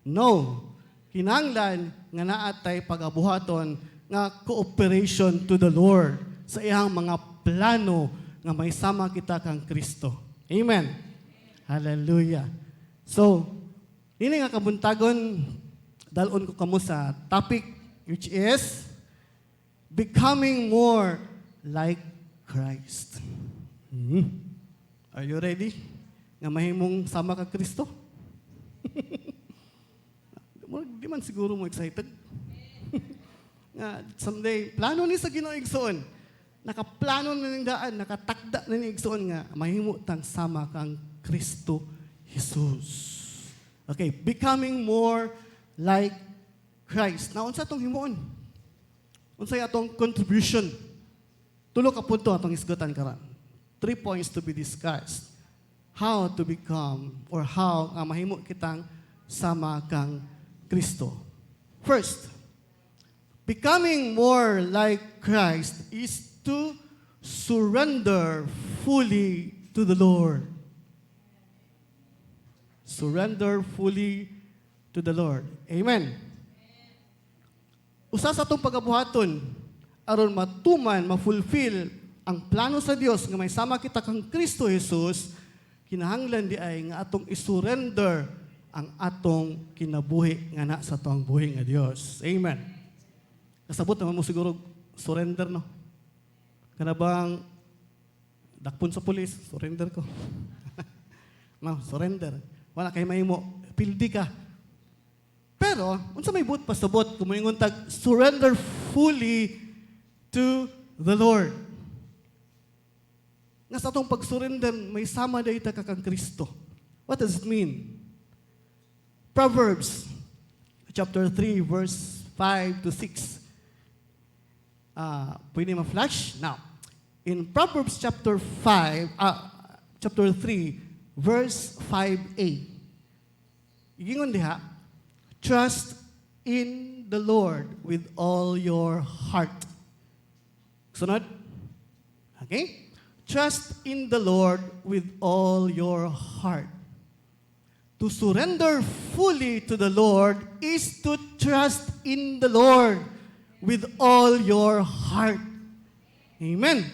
No. Kinahanglan nga naa tay pagabuhaton nga cooperation to the Lord sa iyang mga plano nga may sama kita kang Kristo. Amen. Hallelujah. So, ini nga kabuntagon, dalon ko kamo sa topic which is becoming more like Christ. Are you ready? Nga mahimong sama ka Kristo? Di man siguro mo excited. Nga someday, plano ni sa Ginoo igsoon. Nakaplano na ning daan, nakatakda na ni igsoon nga mahimo tang sama kang Kristo Jesus. Okay, becoming more like Christ. Now, unsa atong himuon? Unsay atong contribution? Tulo ka punto atong isgutan karon. 3 points to be discussed. How to become or how nga mahimo kitang sama kang Kristo. First, becoming more like Christ is to surrender fully to the Lord. Surrender fully to the Lord. Amen. Usa sa atong pagabuhaton aron matuman, ma-fulfill ang plano sa Dios nga may sama kita kang Kristo Jesus, kinahanglan di ay nga atong isurrender ang atong kinabuhi nga na sa atong buhi nga Dios. Amen. Kasabot naman mo siguro surrender, no? Kanabang dakpon sa pulis, surrender ko. No, surrender. Wala kay mahimo, pildi ka. Pero, unsa may buot pasabot, kung moingon tag, surrender fully to the Lord. Nga sa atong pag-surrender, may sama dayta ka kang Kristo. What does it mean? Proverbs, chapter 3, verse 5 to 6. Pwede ma-flash? Now, in Proverbs chapter 3, verse 5a, igingon diha, trust in the Lord with all your heart. Sunod? Okay? Trust in the Lord with all your heart. To surrender fully to the Lord is to trust in the Lord with all your heart. Amen.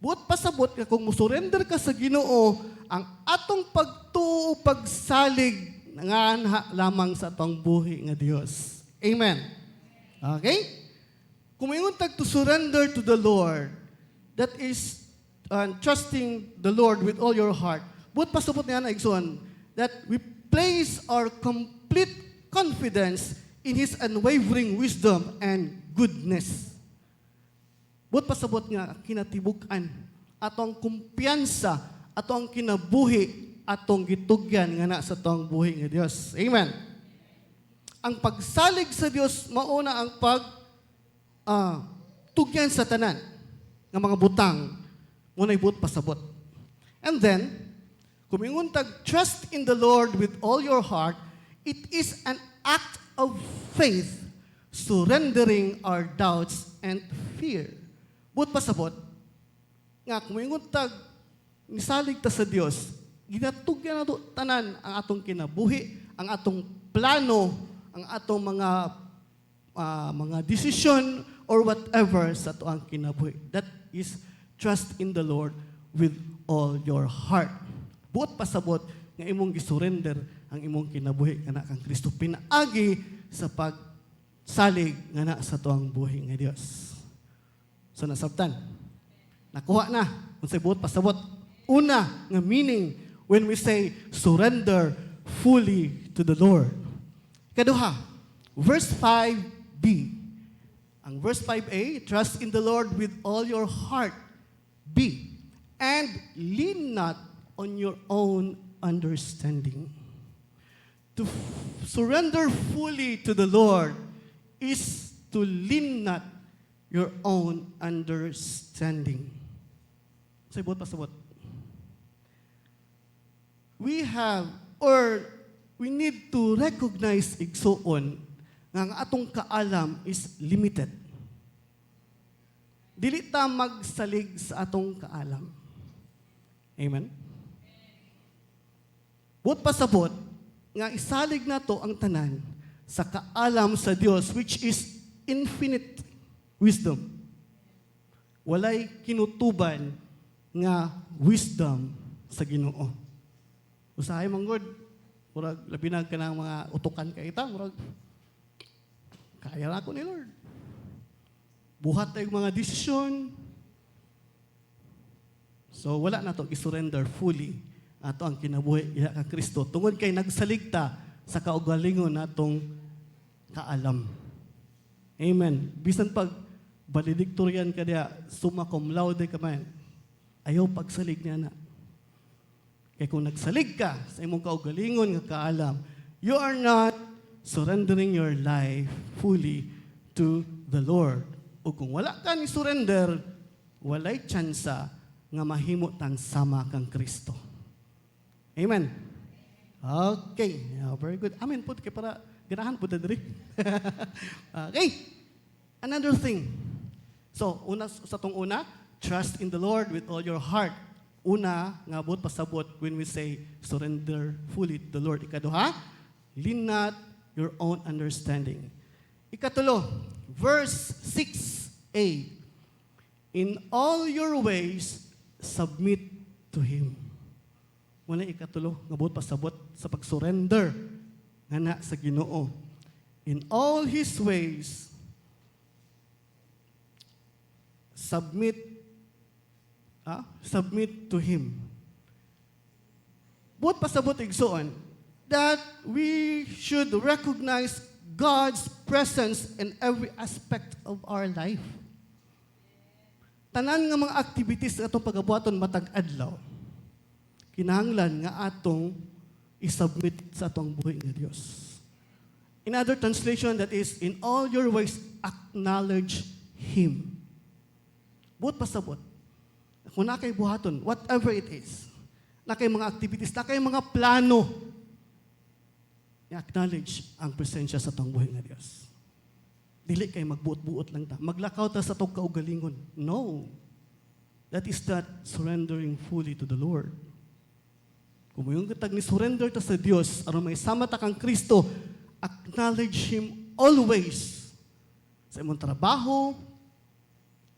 Buot pasabot ka kung musurrender ka sa Ginoo, ang atong pagtuo, pagsalig, nanganha lamang sa atong buhi nga Dios. Amen. Okay? Kung mayroon tag to surrender to the Lord, that is trusting the Lord with all your heart. Buot pasabot niya na igsoon, that we place our complete confidence in His unwavering wisdom and goodness. Buot pasabot nga kinatibuk-an, atong kumpiyansa, atong kinabuhi, atong gitugyan nga na sa atong buhi nga Dios. Amen. Ang pagsalig sa Dios mauna ang tugyan sa tanan nga mga butang muna'y buot pasabot. And then, kung tag trust in the Lord with all your heart, it is an act of faith, surrendering our doubts and fear. Buot pasabot, nga kumingon tag nisalig ta sa Dios, ginatugyan nato tanan ang atong kinabuhi, ang atong plano, ang atong mga decision or whatever sa ato ang kinabuhi. That is trust in the Lord with all your heart. Buot pasabot nga imong gisurrender ang imong kinabuhi kana kang Kristo, pinaagi sa pagsalig nga na sa tuang buhi nga Dios. So nasabtan. Nakuha na. Unsay buot pasabot. Una nga meaning when we say surrender fully to the Lord. Kaduha, verse 5b. Ang verse 5a, trust in the Lord with all your heart. B, and lean not on your own understanding. To surrender fully to the Lord is to lean not your own understanding. Sabot pasabot. We need to recognize igsoon nga ang atong kaalam is limited. Dili ta magsalig sa atong kaalam. Amen? Buot pasabot, nga isalig na to ang tanan sa kaalam sa Dios which is infinite wisdom. Walay kinutuban nga wisdom sa Ginoo. Usahay manggod, murag labinag ka ng mga utukan ka ita, murag kaya na ako ni Lord. Buhat tayong mga desisyon. So wala na to i-surrender fully ato ang kinabuhi iya ka Kristo tungod kay nagsaligta sa kaugalingon natong kaalam. Amen. Bisan pag valedictorian ka diya, summa cum laude ka man, ayaw pagsalig niya na. Kaya kung nagsalig ka sa imong kaugalingon nga kaalam, you are not surrendering your life fully to the Lord. O kung wala ka ni surrender, walay tsansa nga mahimo tang sama kang Kristo. Amen. Okay. Yeah, very good. Amen po. Kaya para ganahan po dali. Okay. Another thing. So, una, trust in the Lord with all your heart. Una, nga buot pasabot when we say surrender fully to the Lord. Ikaduha, lean not your own understanding. Ikatulo, verse 6a. In all your ways, submit to Him. Muna ikatulo, nga buot pasabot sa pag-surrender nga na sa Ginoo. In all His ways, submit to Him. Buot pasabot igsoon that we should recognize God's presence in every aspect of our life. Tanan nga mga activities sa atong pagabuhaton matag adlaw, kinahanglan nga atong isubmit sa atong buhi nga Dios. In other translation, that is, in all your ways, acknowledge Him. Buot pasabot. Kung na kay buhaton, whatever it is, na kay mga activities, na kay mga plano, i-acknowledge ang presensya sa atong buhi nga Dios. Dili kay magbuot-buot lang ta. Maglakaw ta sa atong kaugalingon. No. That is not surrendering fully to the Lord. Kung yung katag ni surrender ta sa Dios, aron may sama ta kang Kristo, acknowledge Him always. Sa imong trabaho,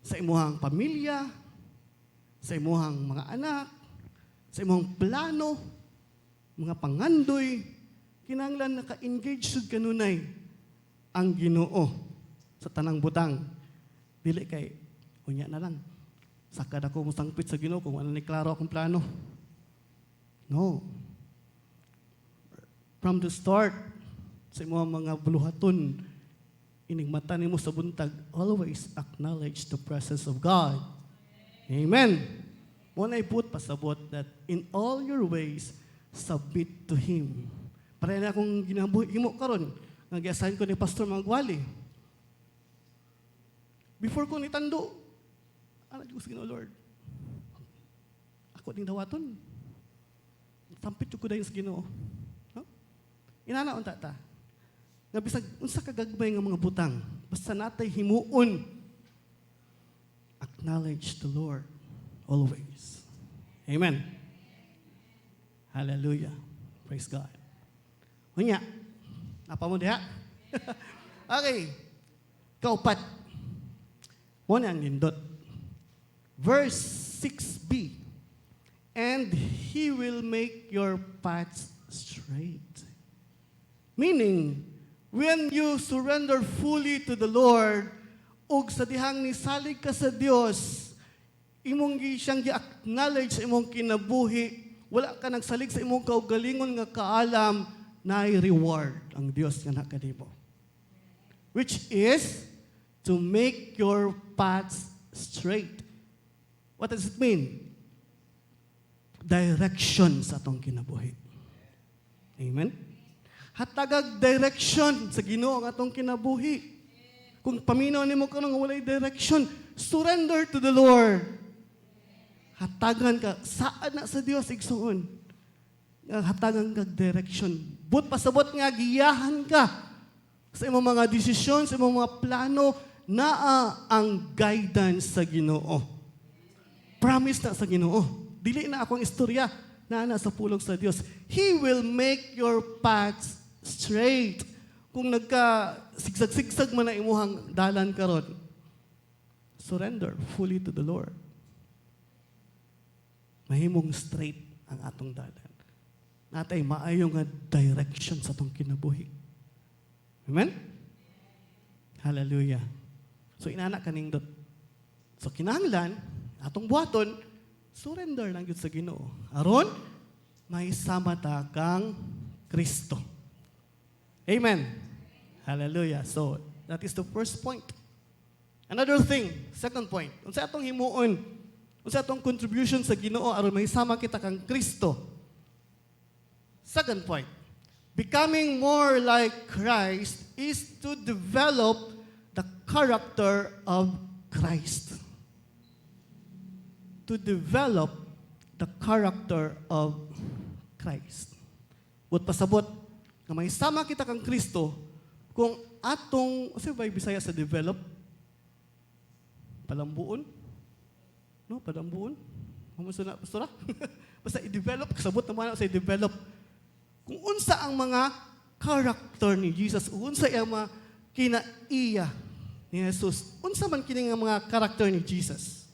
sa imong pamilya, sa imong mga anak, sa imong plano, mga pangandoy, kinahanglan naka-engage sud kanunay ang Ginoo sa tanang butang. Dili kay unya na lang. Sakad ako musangpit sa Ginoo kung ano ni klaro akong plano. No. From the start, sa imong mga buluhaton, ining mata nimo sa buntag, always acknowledge the presence of God. Amen. Muna iput pasabot that in all your ways, submit to Him. Para na akong himo karon, nag-assign ko ni Pastor Magwali. Before ko nitando, ano Diyos Ginoo Lord? Ako ding dawaton. Tampit ko dayon sa Ginoo. No? Inana unta ta. Nga bisag unsa ka gagmay nga mga butang, basta natay himuon, acknowledge the Lord. always. Amen. Hallelujah. Praise God. Unya, apa mo diha? Okay. Kaupat. Mo na ang nindot. Verse 6b. And He will make your paths straight. Meaning, when you surrender fully to the Lord, ug sa dihang nisalig ka sa Dios, imong siyang gi-acknowledge sa imong kinabuhi, wala ka nagsalig sa imong kaugalingon nga kaalam, na reward ang Dios nga nakadimo. Which is to make your paths straight. What does it mean? Direction sa atong kinabuhi. Amen? Hatagag direction sa Ginoo ang atong kinabuhi. Kung paminaw nimo ka nang walay direction, surrender to the Lord. Hatagan ka, saan na sa Dios igsuon? Hatagan ka direction. But pasabot nga giyahan ka sa imong mga desisyon, sa imong mga plano, naa ang guidance sa Ginoo. Promise na sa Ginoo. Dili na akong istorya na sa pulong sa Dios. He will make your paths straight. Kung nagka-sigsag-sigsag man na imuhang dalan karon, surrender fully to the Lord. Mahimong straight ang atong dalan. Natay maayo nga direction sa atong kinabuhi. Amen? Hallelujah. So inana kanindot. So kinahanglan atong buhaton, surrender lang gyud sa Ginoo. Aron may sama ta kang Kristo. Amen. Hallelujah. So that is the first point. Another thing, second point. Unsa atong himuon? Unsa atong contribution sa Ginoo aron may sama kita kang Kristo? Second point. Becoming more like Christ is to develop the character of Christ. To develop the character of Christ. But pasabot, na may sama kita kang Kristo, kung atong, kasi ba Bisaya sa develop? Palambuon? No, palambuon? Mamuso na, pastora? Basta i-develop, kasabot naman ako sa i-develop. Kung unsa ang mga character ni Jesus, unsa ang mga kinaiya ni Jesus, unsa man kini nga mga character ni Jesus.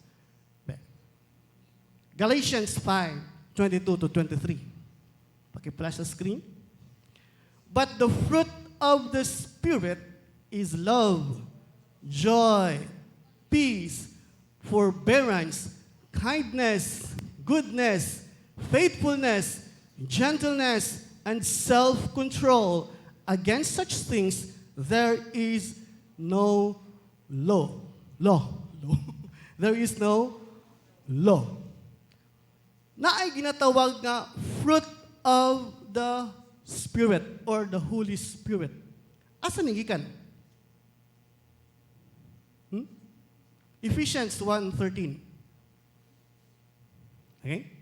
Galatians 5:22-23. Paki-flash sa screen. But the fruit of the Spirit is love, joy, peace, forbearance, kindness, goodness, faithfulness, gentleness, and self-control. Against such things, there is no law. There is no law. Na ay ginatawag nga fruit of the Spirit or the Holy Spirit. Asa ning gikan? Ephesians 1:13. Okay?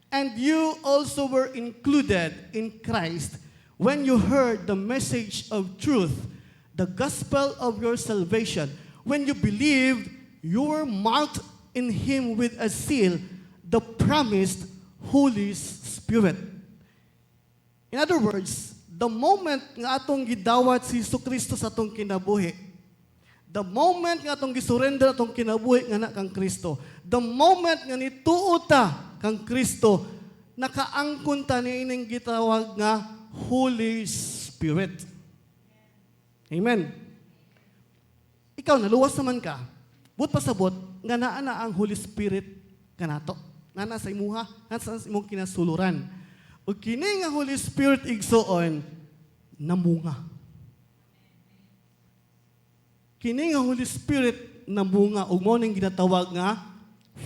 And you also were included in Christ when you heard the message of truth, the gospel of your salvation. When you believed, you were marked in Him with a seal, the promised Holy Spirit. In other words, the moment nga atong gidawat si Jesucristo sa atong kinabuhi, the moment nga atong gisurrender atong kinabuhi nga na kang Kristo, the moment nga nituo ta kang Kristo, nakaangkon ta ni ining gitawag nga Holy Spirit. Amen. Ikaw, naluwas naman ka, but pasabot, nga naa na ang Holy Spirit kanato. Nana sa imuha, nasa sa imong kinasuluran. O kini nga Holy Spirit igsoon, namunga. Kini nga Holy Spirit namunga, ug mao ning ginatawag nga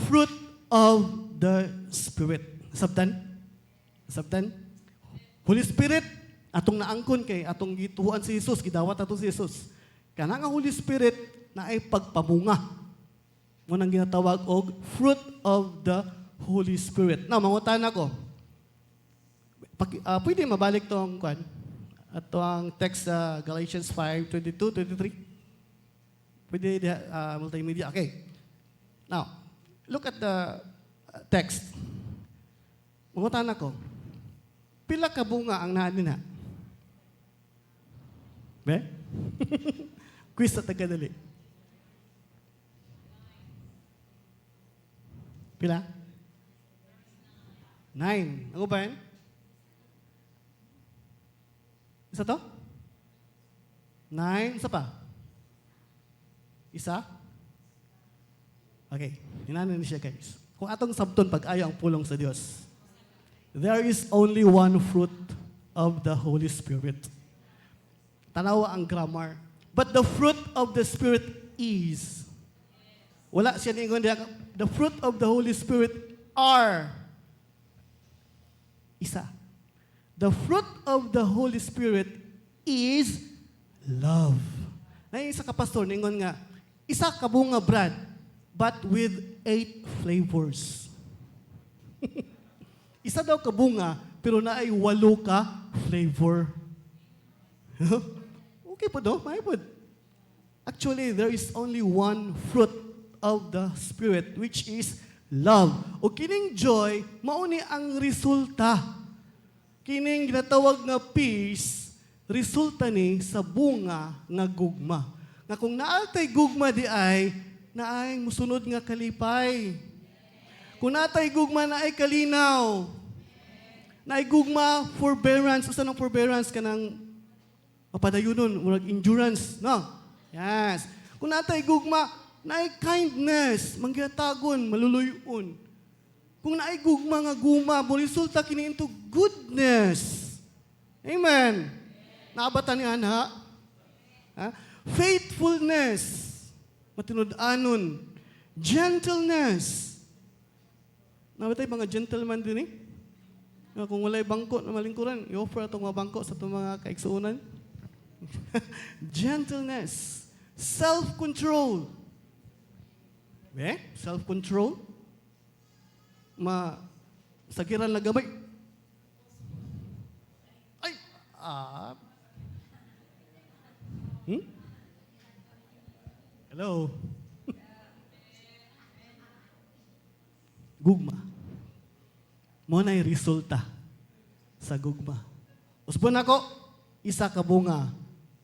fruit of the Spirit. Sabtan? Sabtan? Holy Spirit, atong naangkon kay atong gituhuan si Jesus, gidawat ato si Jesus. Kana nga Holy Spirit na ay pagpamunga. Mo nang ginatawag og fruit of the Holy Spirit. Now, mangutan ako. Pwede mabalik tong kwan? Ato ang text sa Galatians 5:22-23. Pwede multimedia. Okay. Now, look at the text. Mangutan ako. Pila ka bunga ang naa na? Be? Quiz sa tagadali. Pila? 9. Ano ba yan? Isa to? 9. Isa pa? Isa? Okay. Hinanan siya guys. Kung atong sabton pag-ayo ang pulong sa Dios, there is only one fruit of the Holy Spirit. Tanawa ang grammar. But the fruit of the Spirit is. Wala siya ningon diya. The fruit of the Holy Spirit are. Isa. The fruit of the Holy Spirit is love. Na isa ka pastor ningon nga, isa ka bunga brad, but with 8 flavors. Isa daw ka bunga, pero na ay 8 ka flavor. Okay po do, may po. Actually, there is only one fruit of the Spirit, which is love. O kining joy, mauni ang resulta. Kining ginatawag nga peace, resulta ni sa bunga nga gugma. Nga kung naatay gugma di ay, naay musunod nga kalipay. Kung naatay gugma naay kalinaw. Naay gugma forbearance. Usa ng forbearance ka ng mapadayunon, murag endurance, no? Yes. Kung naatay gugma, naay kindness, mangyatagon, maluluyon. Kung naay gugma nga guma, resulta kini into goodness. Amen. Naabatan ni Ana? Ha? Faithfulness, matinud-anon, gentleness. Nabatay mga gentleman din eh. Kung walay bangko na malingkuran, i-offer itong mga bangko sa itong mga kaiksuunan. Gentleness, self-control. Self-control. Sagiran na gamay. Ay! Hello? Gugma. Mo na'y resulta sa gugma. Usbon ako, isa ka bunga,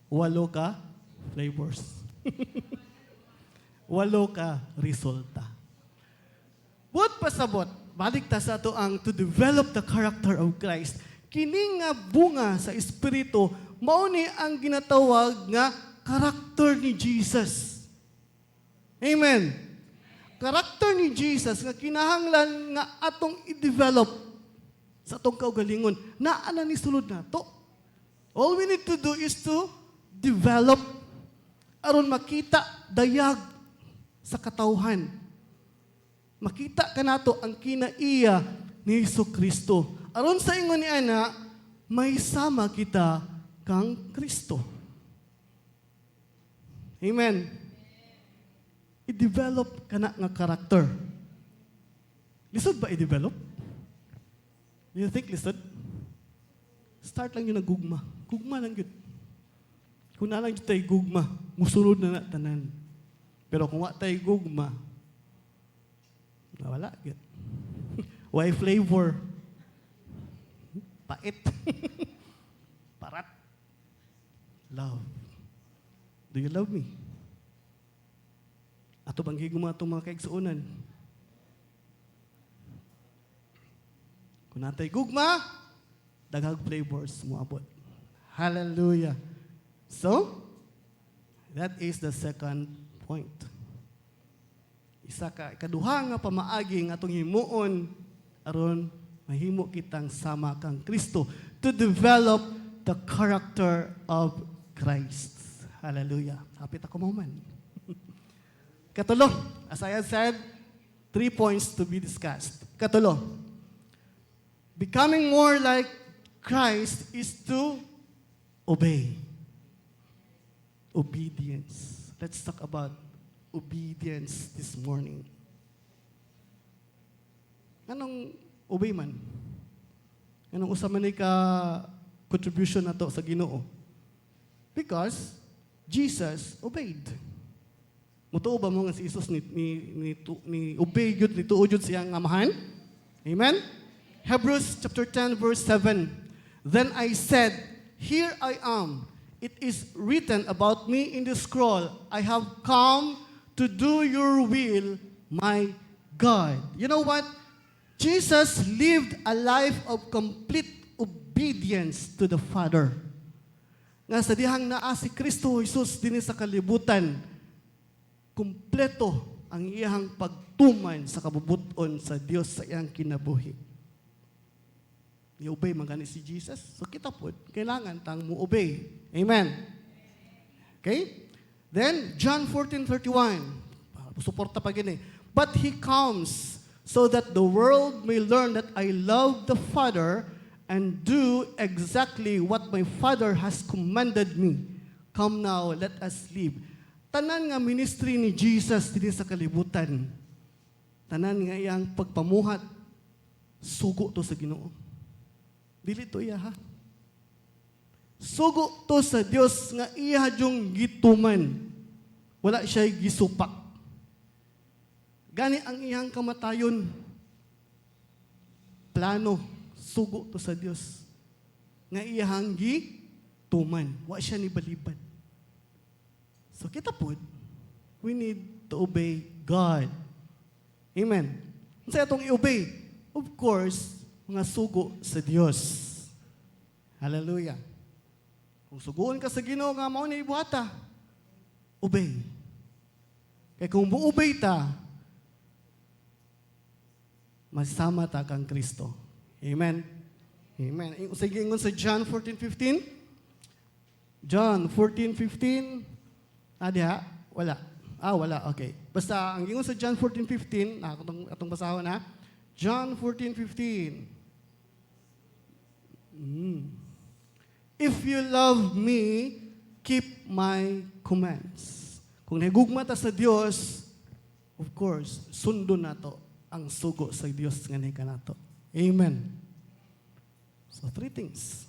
8 ka flavors. 8 ka resulta. Buot pasabot, balik ta sa ito ang to develop the character of Christ. Kini nga bunga sa Espiritu, mauni ang ginatawag nga karakter ni Jesus. Amen. Karakter ni Jesus nga kinahanglan nga atong i-develop sa atong kaugalingon. Naana ni sulod na to. All we need to do is to develop aron makita dayag sa katawhan. Makita ka nato ang kinaiya ni Jesucristo. Aron sa ingon ni ana, may sama kita kang Kristo. Amen. I-develop ka na nga karakter. Lisod ba i-develop? Do you think lisod? Start lang yun na gugma. Gugma lang yun. Kung na lang yun tayo gugma, musunod na tanan. Pero kung wa tayo gugma, nawala yun. Why flavor? Pait. Parat. Love. Do you love me? Ato bang higuma itong mga kaigsuunan? Kung natay gugma, daghag flavors mo abot. Hallelujah. So, that is the second point. Isa ka, ikaduha nga pamaagi nga atong himuon aron mahimo kitang sama kang Kristo to develop the character of Christ. Hallelujah. Hapit ako man. Katulo, as I have said, 3 points to be discussed. Katulo, becoming more like Christ is to obey. Obedience. Let's talk about obedience this morning. Anong obey man? Anong usaman ni ka contribution na to sa Ginoo? Because Jesus obeyed. Mutuo ba mo nga si Jesus ni obey yun, ni tuod yun siyang amahan? Amen? Hebrews chapter 10 verse 7. Then I said, here I am. It is written about me in the scroll. I have come to do your will, my God. You know what? Jesus lived a life of complete obedience to the Father. Nga sa dihang naa si Kristo Jesus din sa kalibutan, kumpleto ang iyang pagtuman sa kabubuton sa Dios sa iyang kinabuhi. I-obey man gani si Jesus. So kita po, kailangan tang mo-obey. Amen. Okay? Then, John 14:31. Suporta pa gini. But He comes so that the world may learn that I love the Father and do exactly what my Father has commanded me. Come now, let us live. Tanan nga ministry ni Jesus dito sa kalibutan. Tanan nga iyang pagpamuhat, sugo to sa Ginoo. Dili to iya ha. Sugo to sa Dios nga iya yung gituman. Wala siya gisupak. Gani ang iyang kamatayon. Plano, sugo to sa Dios. Nga iyang gituman. Wa siya ni balibad. So kita po, we need to obey God. Amen. Sa itong i-obey, of course, mga sugo sa Dios. Hallelujah. Kung suguon ka sa Ginoo nga mao ni ibuhata, obey. Kaya kung mo-obey ta, masama ta kang Kristo. Amen. Amen. Sige ingon sa John 14:15. John 14:15. Diha? Wala. Wala. Okay. Basta, ang ingon sa John 14:15, atong basahon na. John 14:15. If you love me, keep my commands. Kung nahigugma ta sa Dios, of course, sundo nato ang sugo sa Dios nga kanato. Amen. So, 3 things.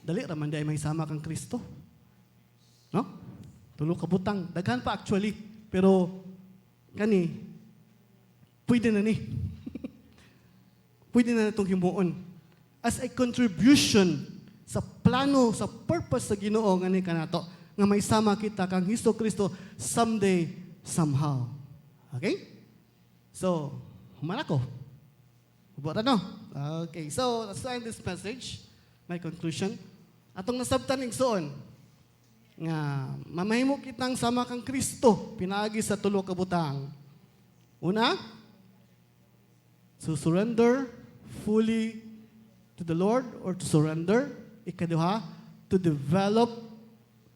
Dali raman di ay may sama kang Kristo. No? Tulo ka butang. Daghan pa actually. Pero, kani, pwede na ni. Pwede na itong himuon. As a contribution sa plano, sa purpose sa Ginoo nga ni kanato, nga may sama kita kang Hesus Kristo someday, somehow. Okay? So, human ako. Huwag no? Okay. So, let's end this message. My conclusion. Atong nasabtan igsoon, nga mamahimo kitang sama kang Kristo pinaagi sa tulo ka butang. Una, to surrender fully to the Lord or to surrender. Ikaduha, to develop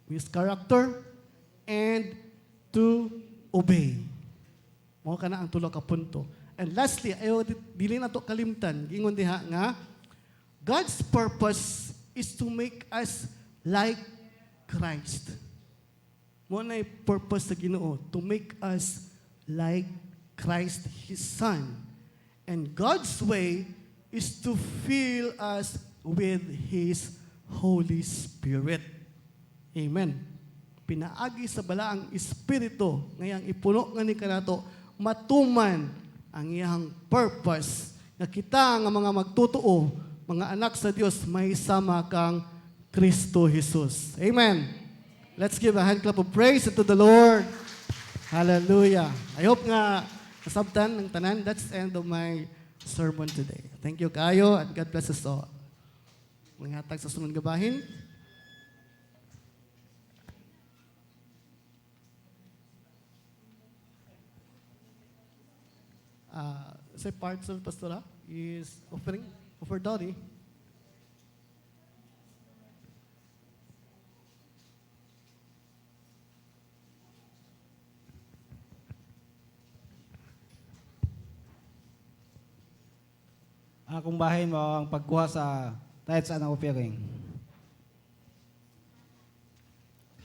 His character and to obey. Mao kana ang tulo ka punto. And lastly, ayo dili na to kalimtan, gingon diha nga God's purpose is to make us like Christ. Mo na purpose sa Ginoo, to make us like Christ, His Son. And God's way is to fill us with His Holy Spirit. Amen. Pinaagi sa balaang Espiritu, ngayang ipuno nga ni kanato, matuman ang iyang purpose, nga kita nga mga magtutuo, mga anak sa Dios, may sama kang Kristo Jesus. Amen. Let's give a hand clap of praise to the Lord. Hallelujah. I hope nga nasabtan ng tanan. That's the end of my sermon today. Thank you kayo and God bless us all. Mga hatag sa sunod gabahin. Sa parts of pastora is offering, offer Dori. Akong bahin mo ang pagkuha sa tithes and offering.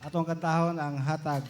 Atong kantahon ang hatag.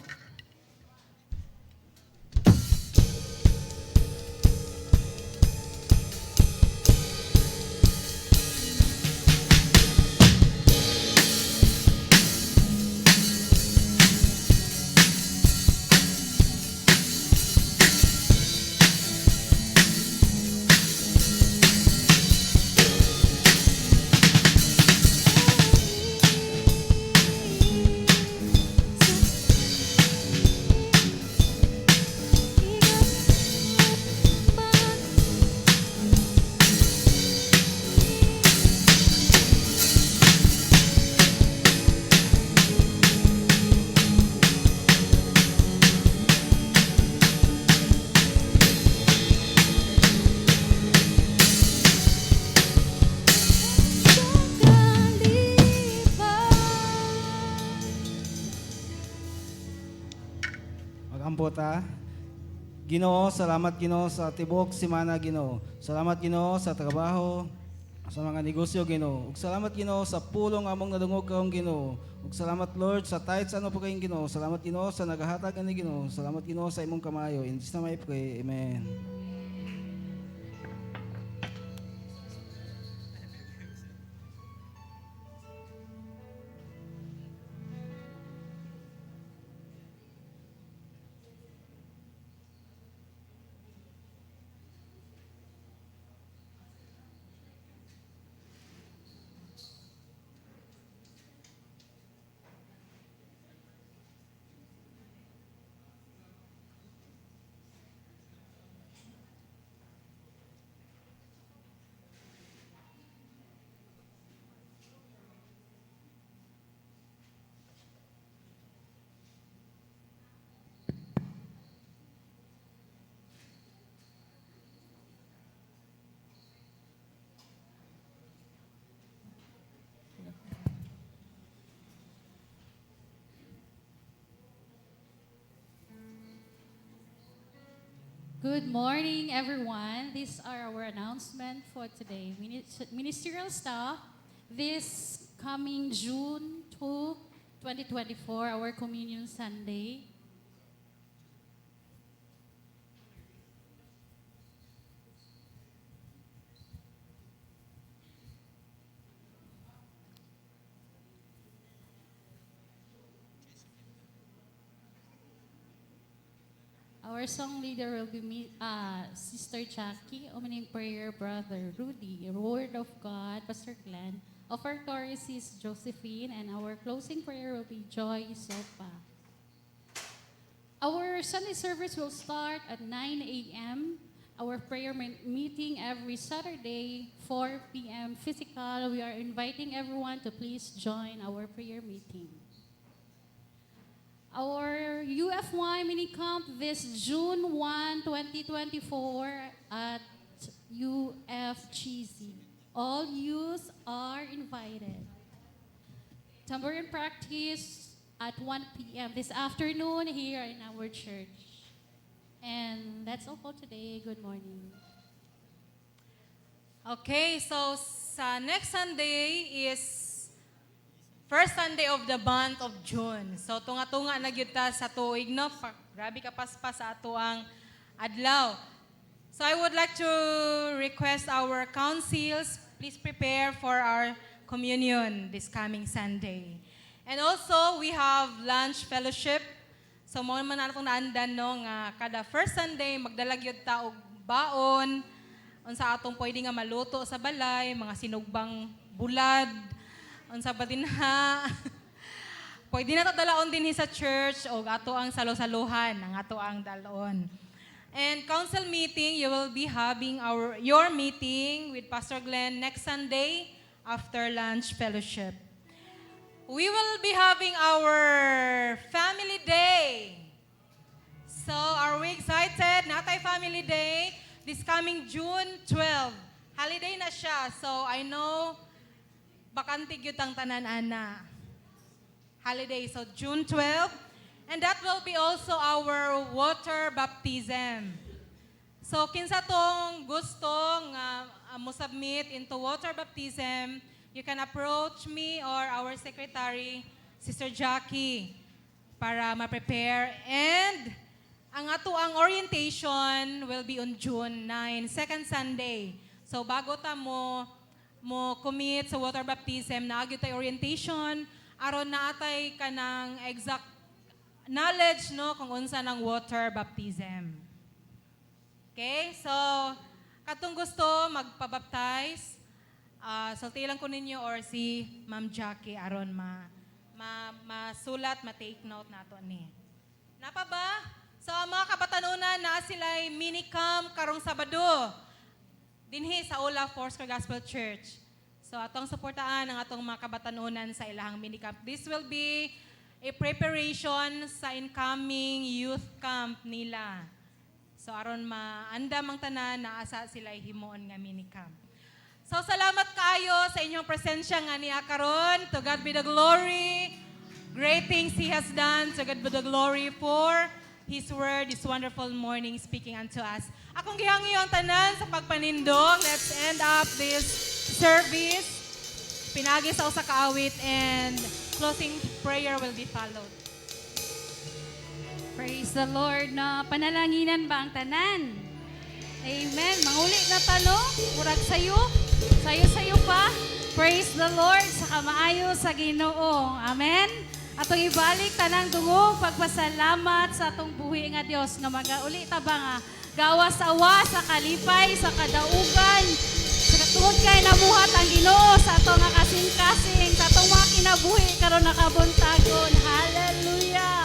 pag-ampo ta. Ginoo, salamat Ginoo sa tibok simana Ginoo. Salamat Ginoo sa trabaho, sa mga negosyo Ginoo. Ug salamat Ginoo sa pulong among nadungog kaong Ginoo. Ug salamat Lord sa tithes ano po kayong Ginoo. Salamat Ginoo sa nagahatag ani Ginoo. Salamat Ginoo sa imong kamayo. In Jesus name I pray. Amen. Good morning, everyone. These are our announcement for today. Ministerial staff, this coming June 2, 2024, our Communion Sunday. Our song leader will be Sister Jackie, opening prayer, Brother Rudy, Word of God, Pastor Glenn, offertories is Josephine, and our closing prayer will be Joy Sopa. Our Sunday service will start at 9 a.m. Our prayer meeting every Saturday, 4 p.m. physical. We are inviting everyone to please join our prayer meeting. Our UFY mini camp this June 1, 2024 at UFGC. All youth are invited. Tambourine practice at 1 p.m. this afternoon here in our church. And that's all for today. Good morning. Okay, so sa next Sunday is first Sunday of the month of June. So tunga-tunga na gyud ta sa tuig no. Grabe ka paspas sa ato ang adlaw. So I would like to request our councils, please prepare for our communion this coming Sunday. And also we have lunch fellowship. So mo man natong naandan no nga kada first Sunday magdala gyud ta og baon unsa atong pwede nga maluto sa balay, mga sinugbang bulad, unsa ba din ha? Pwede na ito dalaon din sa church o ato ang salo-saluhan, ang ato ang dalon. And council meeting, you will be having your meeting with Pastor Glenn next Sunday after lunch fellowship. We will be having our family day. So are we excited? Natay Family Day this coming June 12. Holiday na siya. So I know bakante gyud ang tanan ana. Holiday, so June 12. And that will be also our water baptism. So kinsa tong gustong mo submit into water baptism, you can approach me or our secretary, Sister Jackie, para ma-prepare. And ang ato ang orientation will be on June 9, second Sunday. So bago ta mo commit sa water baptism, naagyo tay orientation, aron naatay ka ng exact knowledge no kung unsa ng water baptism. Okay? So, katong gusto magpabaptize, sulti lang ko ninyo or si Ma'am Jackie aron masulat, ma-take note nato ni. Napa ba? So, ang mga kabatanunan na sila'y minicamp karong Sabado dinhi sa Ola Foursquare Gospel Church. So atong suportaan ang atong mga kabatanunan sa ilahang minicamp. This will be a preparation sa incoming youth camp nila. So aron maandam ang tanan na asa sila himuon nga minicamp. So salamat kaayo sa inyong presensya nga niya karon. To God be the glory. Great things He has done. To God be the glory for His word, His wonderful morning speaking unto us. Akong gihangi ang tanan sa pagpanindog. Let's end up this service. Pinagi sa usa ka awit and closing prayer will be followed. Praise the Lord na panalanginan ba ang tanan? Amen. Manguli na tano, murag sayo. Sayo-sayo pa. Praise the Lord sa kamaayo sa Ginoo. Amen. Atong ibalik tanang dungog pagpasalamat sa atong buhi nga Dios nga magauli ta ba nga gawas awa sa kalipay sa kadaugan sa katungod kay nabuhat ang Ginoo sa atong nga kasing-kasing sa atong mga kinabuhi karon nakabuntagon. Hallelujah.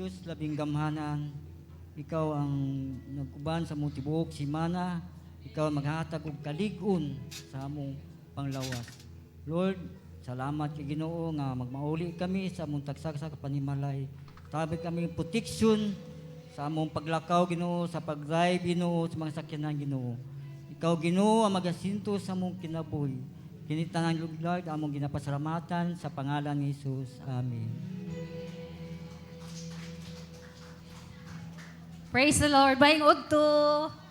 Diyos labing gamhanan, ikaw ang nagkuban sa mong tibuok simana, ikaw ang maghatag og kalig-on sa among panglawas. Lord, salamat kay Ginoo nga magmauli kami sa among tagsag sa kapanimalay. Tabi kami protection sa among paglakaw Ginoo, sa pag-drive Ginoo, sa mga sakyanan Ginoo. Ikaw Ginoo ang magasinto sa among kinabuhi. Kinitanang Lord among ginapasalamatan sa pangalan ni Jesus. Amen. Praise the Lord. Baing udto.